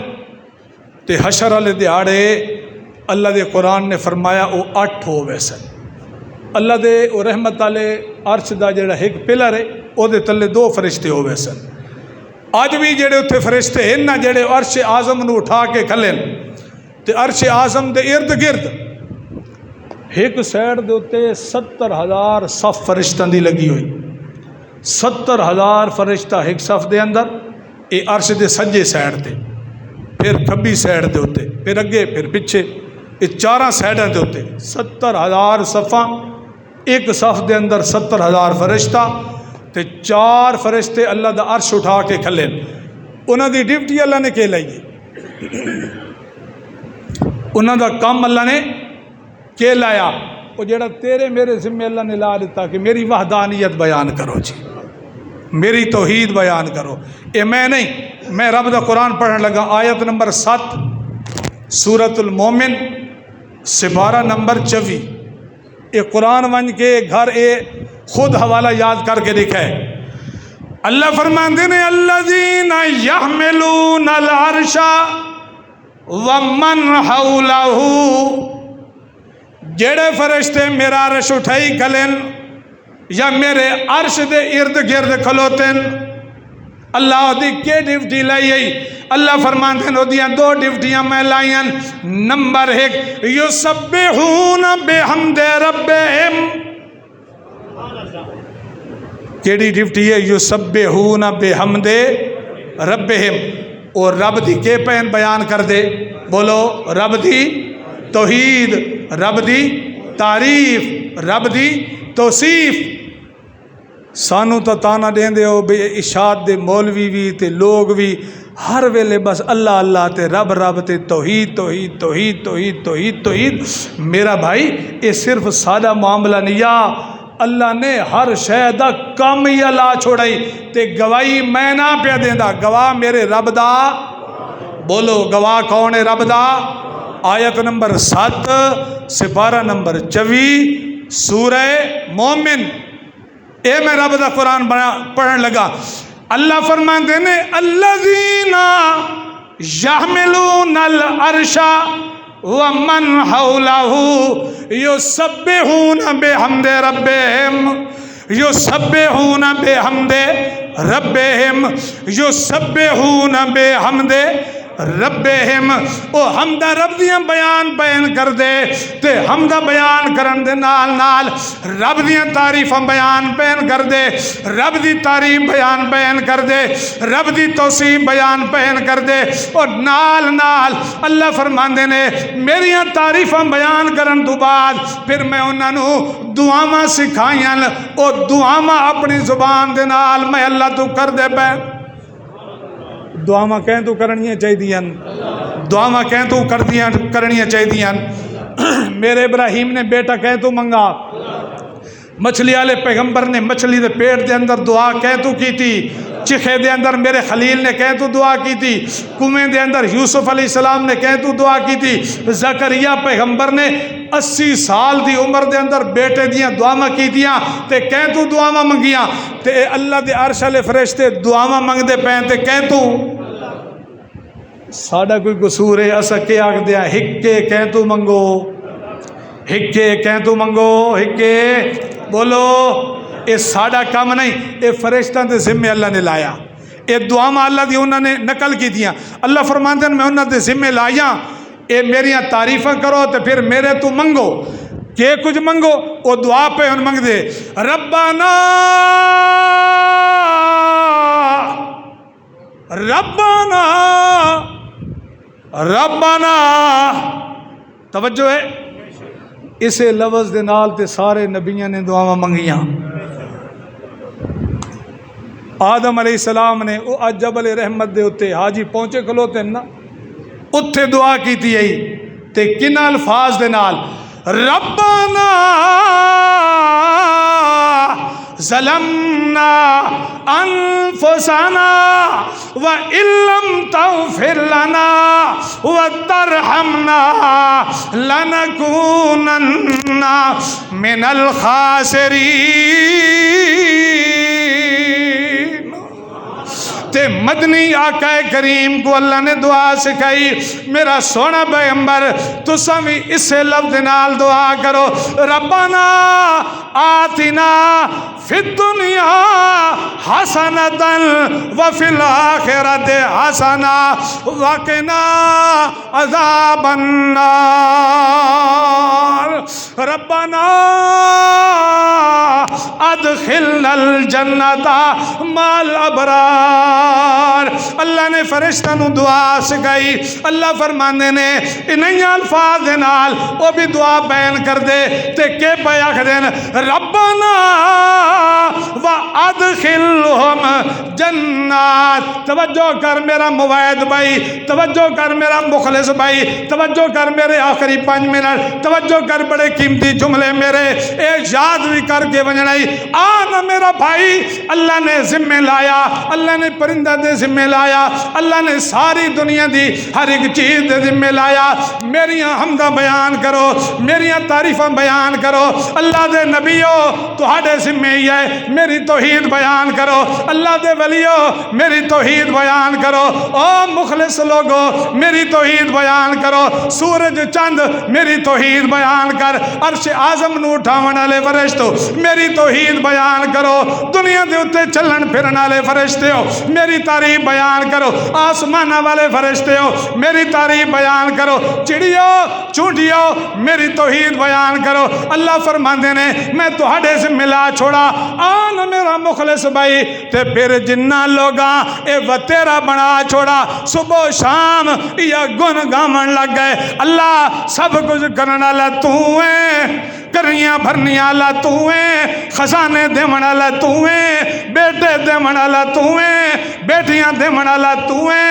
تے حشر والے دیہاڑے اللہ دے قرآن نے فرمایا وہ 8 ہو ویسے۔ اللہ دے وہ رحمت والے عرش دا جڑا ایک پلر ہے وہ دے تلے 2 فرشتے ہو ویسے۔ آج بھی جڑے اتنے فرشتے ہیں نا جڑے عرش اعظم نو اٹھا کے کھلیں تے عرش اعظم دے ارد گرد ایک سائڈ دے اتنے 70,000 صف فرشتوں دی لگی ہوئی۔ 70,000 فرشتہ ایک صف دے اندر، یہ عرش دے سجے سائڈ تے، پھر کھبی سائڈ دے اتنے، پھر اگے پھر پیچھے، یہ 4 سائڈوں دے اتنے 70,000 صفاں، ایک صف دے اندر 70,000 فرشتہ تے 4 فرشتے اللہ دا عرش اٹھا کے کھلے۔ انہاں دی ڈیوٹی اللہ نے کے لائی، انہاں دا کام اللہ نے کے لایا، وہ جڑا تیرے میرے ذمہ اللہ نے لا دیتا کہ میری وحدانیت بیان کرو جی، میری توحید بیان کرو۔ اے میں نہیں، میں رب دا قرآن پڑھنے لگا، آیت نمبر 7 سورۃ المومن سپارہ نمبر 24۔ یہ قرآن ون کے گھر اے خود حوالہ یاد کر کے لکھا ہے۔ اللہ فرماندے نے الذین یحملون العرش ومن حولہ، جڑے فرشتے میرا عرش اٹھائی کھلن یا میرے عرش دے ارد گرد کھلوتن، اللہ دی کے ڈیوٹی لائی ہے؟ اللہ فرماندے ہیں دیاں 2 ڈیوٹیاں میں لائیں۔ نمبر 1 یسبحون بحمد ربہم، کیڑی ڈیوٹی ہے؟ یسبحون بحمد ربہم، اور رب دی کے پہن بیان کر دے، بولو رب دی توحید، رب دی تعریف، رب دی توصیف۔ سانو تو تانا دین دے ہو بے اشاعت دے مولوی بھی تے لوگ بھی ہر ویلے بس اللہ اللہ تے رب رب تے توحید توحید توحید توحید توحید توحید۔ میرا بھائی یہ صرف سادہ معاملہ نہیں، یا اللہ نے ہر شے دا کم ہی لا چھوڑائی تے گواہی میں نہ پیا دیندا، گواہ میرے رب دا، بولو گواہ کون ہے؟ رب دا۔ آیت نمبر 7 سپارہ نمبر 24 سورہ مومن، اے میں رب دا قرآن پڑھنے لگا۔ اللہ فرماندے نے الذین یحملون العرش ومن حولہ یسبحون بحمد ربہم، یسبحون بحمد ربہم، یسبحون بحمد ربہم۔ او حمدہ رب دیاں بیان کر دے تے حمدہ بیان کرن دے نال نال رب دیاں تعریفاں بیان کر دے، رب دی تعریف بیان کر دے، رب دی توصیف بیان کر دے، اور نال نال اللہ فرماندے نے میریاں تعریفاں بیان کرن تو بعد پھر میں انہاں نو دعاواں سکھائیاں، او دعاواں اپنی زبان دے نال میں اللہ تو کر دے پے۔ دعاواں کہیں تو کرنیاں چاہیے، دعاواں کہیں تو کرنیاں چاہیے۔ میرے ابراہیم نے بیٹا کہیں تو منگا، مچھلی والے پیغمبر نے مچھلی دے پیٹ دے اندر دعا کہیں تو کی تھی، چکھے دے اندر میرے خلیل نے کہیں تو دعا کی تھی، کنویں دے اندر یوسف علیہ السلام نے کہیں تو دعا کی تھی، زکریا پیغمبر نے 80 سال دی عمر دے اندر بیٹے دیاں دعاواں کی دیاں تے کہیں تو دعاواں منگیاں، تے اللہ دے عرش والے فرشتے دعاواں منگ دے پین تے کہیں تو ساڈا کوئی قصور ہے؟ اسا کے آکھ دیا ہکے کہیں تو منگو، ہکے کہیں تو منگو، ہکے بولو۔ یہ ساڈا کام نہیں، یہ فرشتوں دے ذمہ اللہ نے لایا، یہ دعاواں اللہ دی انہوں نے نقل کی دیاں۔ اللہ فرماندے ہیں میں انہوں دے ذمہ لائیاں، اے میریاں تعریفاں کرو تے پھر میرے تو منگو، کہ کچھ منگو وہ دعا پہ ان منگ دے، ربنا ربنا ربنا، توجہ ہے اسے لفظ دے نال تے سارے نبیاں نے دعاواں منگیاں۔ آدم علیہ السلام نے او جبل رحمت دے اتے حاجی پہنچے کھلوتے نا، اتھے دعا کیتی ہے تے کن الفاظ دے نال، ربنا ظلمنا انفسنا وَإِن لَّمْ تَغْفِرْ لَنَا وَتَرْحَمْنَا لَنَكُونَنَّ مِنَ الْخَاسِرِينَ۔ تے مدنی آقا کریم کو اللہ نے دعا سکھائی، میرا سونا پیغمبر تساں بھی اسے لفظ نال دعا کرو، ربنا آتنا فی الدنیا حسنۃ وفی الآخرۃ حسنہ وقنا عذاب النار، ربنا ادخلنا الجنۃ مع الابرار۔ اللہ نے فرشتہ نو دعا سکھائی، اللہ فرماندے نے انہی الفاظ دے نال او بھی دعا بیان کر دے تے کہ پیا کھدن، ربنا وادخلہم جنات۔ توجہ کر میرا موعد بھائی، توجہ کر میرا مخلص بھائی، توجہ کر میرے آخری 5 منٹ، توجہ کر بڑے قیمتی جملے میرے اے یاد بھی کر کے بنجنائی آنا میرا بھائی۔ اللہ نے ذمہ لایا، اللہ نے پرندہ دے ذمہ لایا، اللہ نے ساری دنیا دی ہر ایک چیز دے ذمہ لایا۔ میریاں حمدہ بیان کرو، میریاں تعریفاں بیان کرو، اللہ دے نبیو تہاڈے ذمہ ہی ہے میری توحید بیان کرو، اللہ دے ولیو میری توحید بیان کرو، او مخلص لوگو میری توحید بیان کرو، سورج چند میری توحید بیان کر، عرش اعظم نو اٹھاون والے فرشتو میری توحید بیان کرو، دنیا دے اتے چلن پھرن والے فرشتے ہو میری تعریف بیان کرو، آسمانہ والے فرشتے ہو میری تعریف بیان کرو، چڑیو چونٹیو میری توحید بیان کرو۔ اللہ فرماندے نے میں تہاڈے سے ملا چھوڑا آن میرا مخلص بھائی تے پھر جنہ لوگاں اے وتیرا بنا چھوڑا، صبح شام یا گن گامن لگ گئے، اللہ سب کچھ کرنا والا تو ہے، کریاں بھرنیاں والا تو ہے، خزانے دیون والا تو ہے، بیٹے دیون والا تو ہے، بیٹیاں دیون والا تو ہے،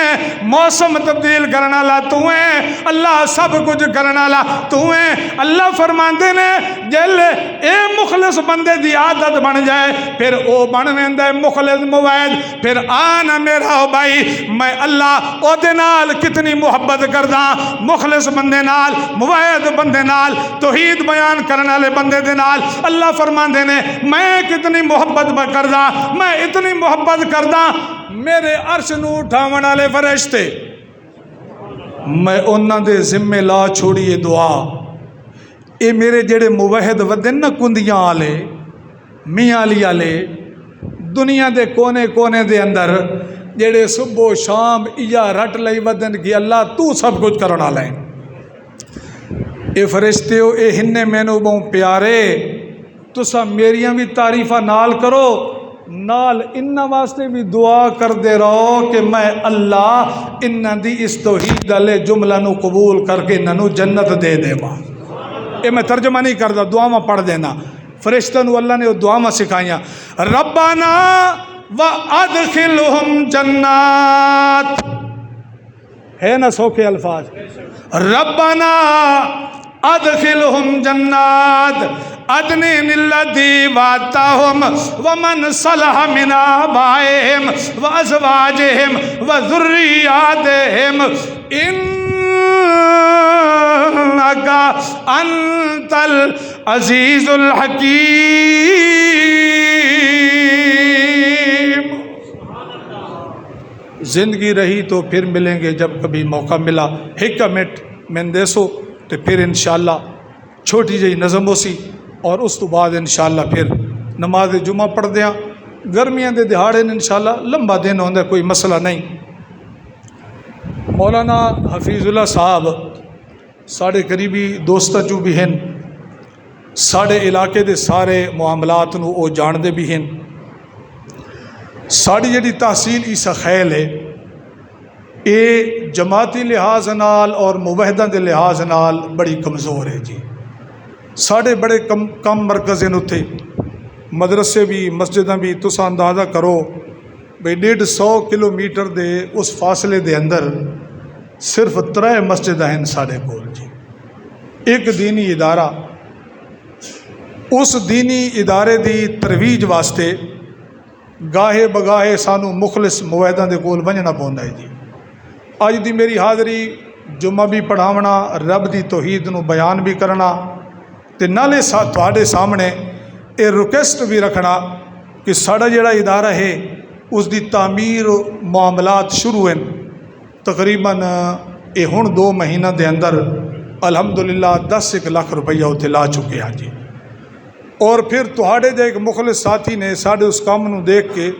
موسم تبدیل کرنا والا تو ہے، اللہ سب کچھ کرنا والا تو ہے۔ اللہ فرماندے نے جل اے مخلص بندے دی عادت بن جائے پھر او بن ویندا ہے مخلص موعد، پھر آنا میرا بھائی میں اللہ او دے نال کتنی محبت کردا، مخلص بندے نال، موعد بندے نال، توحید بیان کرنے والے بندے دے نال۔ اللہ فرماندے نے میں کتنی محبت کردا، میں اتنی محبت کردا میرے عرش نو اٹھاون والے فرشتے میں انہاں دے ذمہ لا چھوڑیے دعا۔ اے میرے جڑے موحد ودن نا کندیاں آلے میاں علی آلے دنیا دے کونے کونے دے اندر جڑے صبح و شام یا رٹ لئی ودن کی اللہ تو سب کچھ کرنا لائیں، اے فرشتے ہو اے ہنے مینو بہوں پیارے تسا میریاں بھی تعریفہ نال کرو، نال انہاں واسطے بھی دعا کر دے رہو کہ میں اللہ انہاں دی اس توحید والے جملہ نو قبول کر کے انہاں نو جنت دے دے ماں۔ اے میں ترجمہ نہیں کردا، دعا میں پڑھ دینا، فرشتہ نو اللہ نے دعا میں سکھائیاں، ربنا وادخلہم جنات، ہے نا سوکھے الفاظ، ربنا ادخلہم جنات عدن الذی وعدتہم ومن صلح من آبائہم وازواجہم وذریاتہم انک انت العزیز الحکیم۔ زندگی رہی تو پھر ملیں گے، جب کبھی موقع ملا ایک منٹ میں دیسو تو پھر انشاءاللہ چھوٹی جی نظم ہو سی اور اس تو بعد انشاءاللہ پھر نماز جمعہ پڑھ دیاں، گرمیاں دے دہاڑے انشاءاللہ لمبا دن ہوندہ کوئی مسئلہ نہیں۔ مولانا حفیظ اللہ صاحب ساڑھے قریبی دوستہ جو بھی ہیں، ساڑھے علاقے دے سارے معاملات نو او جان دے بھی ہیں، ساڑھی جڑی تحصیل عیسیٰ خیل ہے یہ جماعتی لحاظ نال اور موحدہ دے لحاظ نال بڑی کمزور ہے جی. ساڑھے بڑے کم مرکز ہیں اتھے، مدرسے بھی مسجداں بھی. تساں اندازہ کرو بھئی 150 کلومیٹر دے اس فاصلے دے اندر صرف 3 مسجد ہیں ساڑھے کول جی. ایک دینی ادارہ، اس دینی ادارے دی ترویج واسطے گاہے بگاہے سانو مخلص موحداں دے کول ونجنا پوندا ہے جی. اج دی میری حاضری جمعہ بھی پڑھاونا، رب دی توحید نو بیان بھی کرنا، تے نالے تواڈے سامنے اے ریکویسٹ بھی رکھنا کہ ساڑا جڑا ادارہ ہے اس دی تعمیر معاملات شروع ہیں. تقریباً اے ہن 2 مہینہ دے اندر الحمدللہ 10 لاکھ روپیہ اتنے لا چکے ہیں جی. اور پھر تواڈے جے ایک مخلص ساتھی نے ساڑے اس کام نو دیکھ کے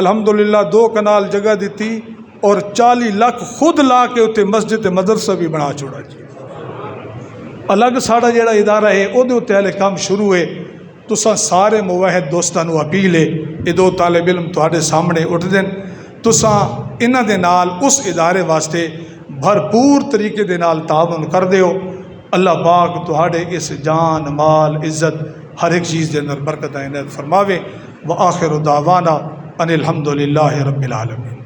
الحمدللہ 2 کنال جگہ دیتی اور 40 لاکھ خود لا کے اتنے مسجد مدرسہ بھی بنا چھوڑا جی. الگ ساڑا جڑا ادارہ ہے وہ اتنے کام شروع ہے. تساں سارے موحد دوستانو اپیل ہے، یہ 2 طالب علم تواڈے سامنے اٹھ دیں، تساں انہاں دے نال اس ادارے واسطے بھرپور طریقے دے نال تعاون کر دیو. اللہ پاک تواڈے اس جان مال عزت ہر ایک چیز دے اندر برکت عنایت فرماوے. وآخر دعوانا ان الحمدللہ رب العالمین.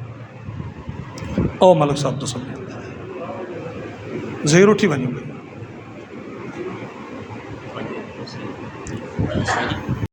او ملک صاحب تو سمجھ زہر اٹھی بنی گئی.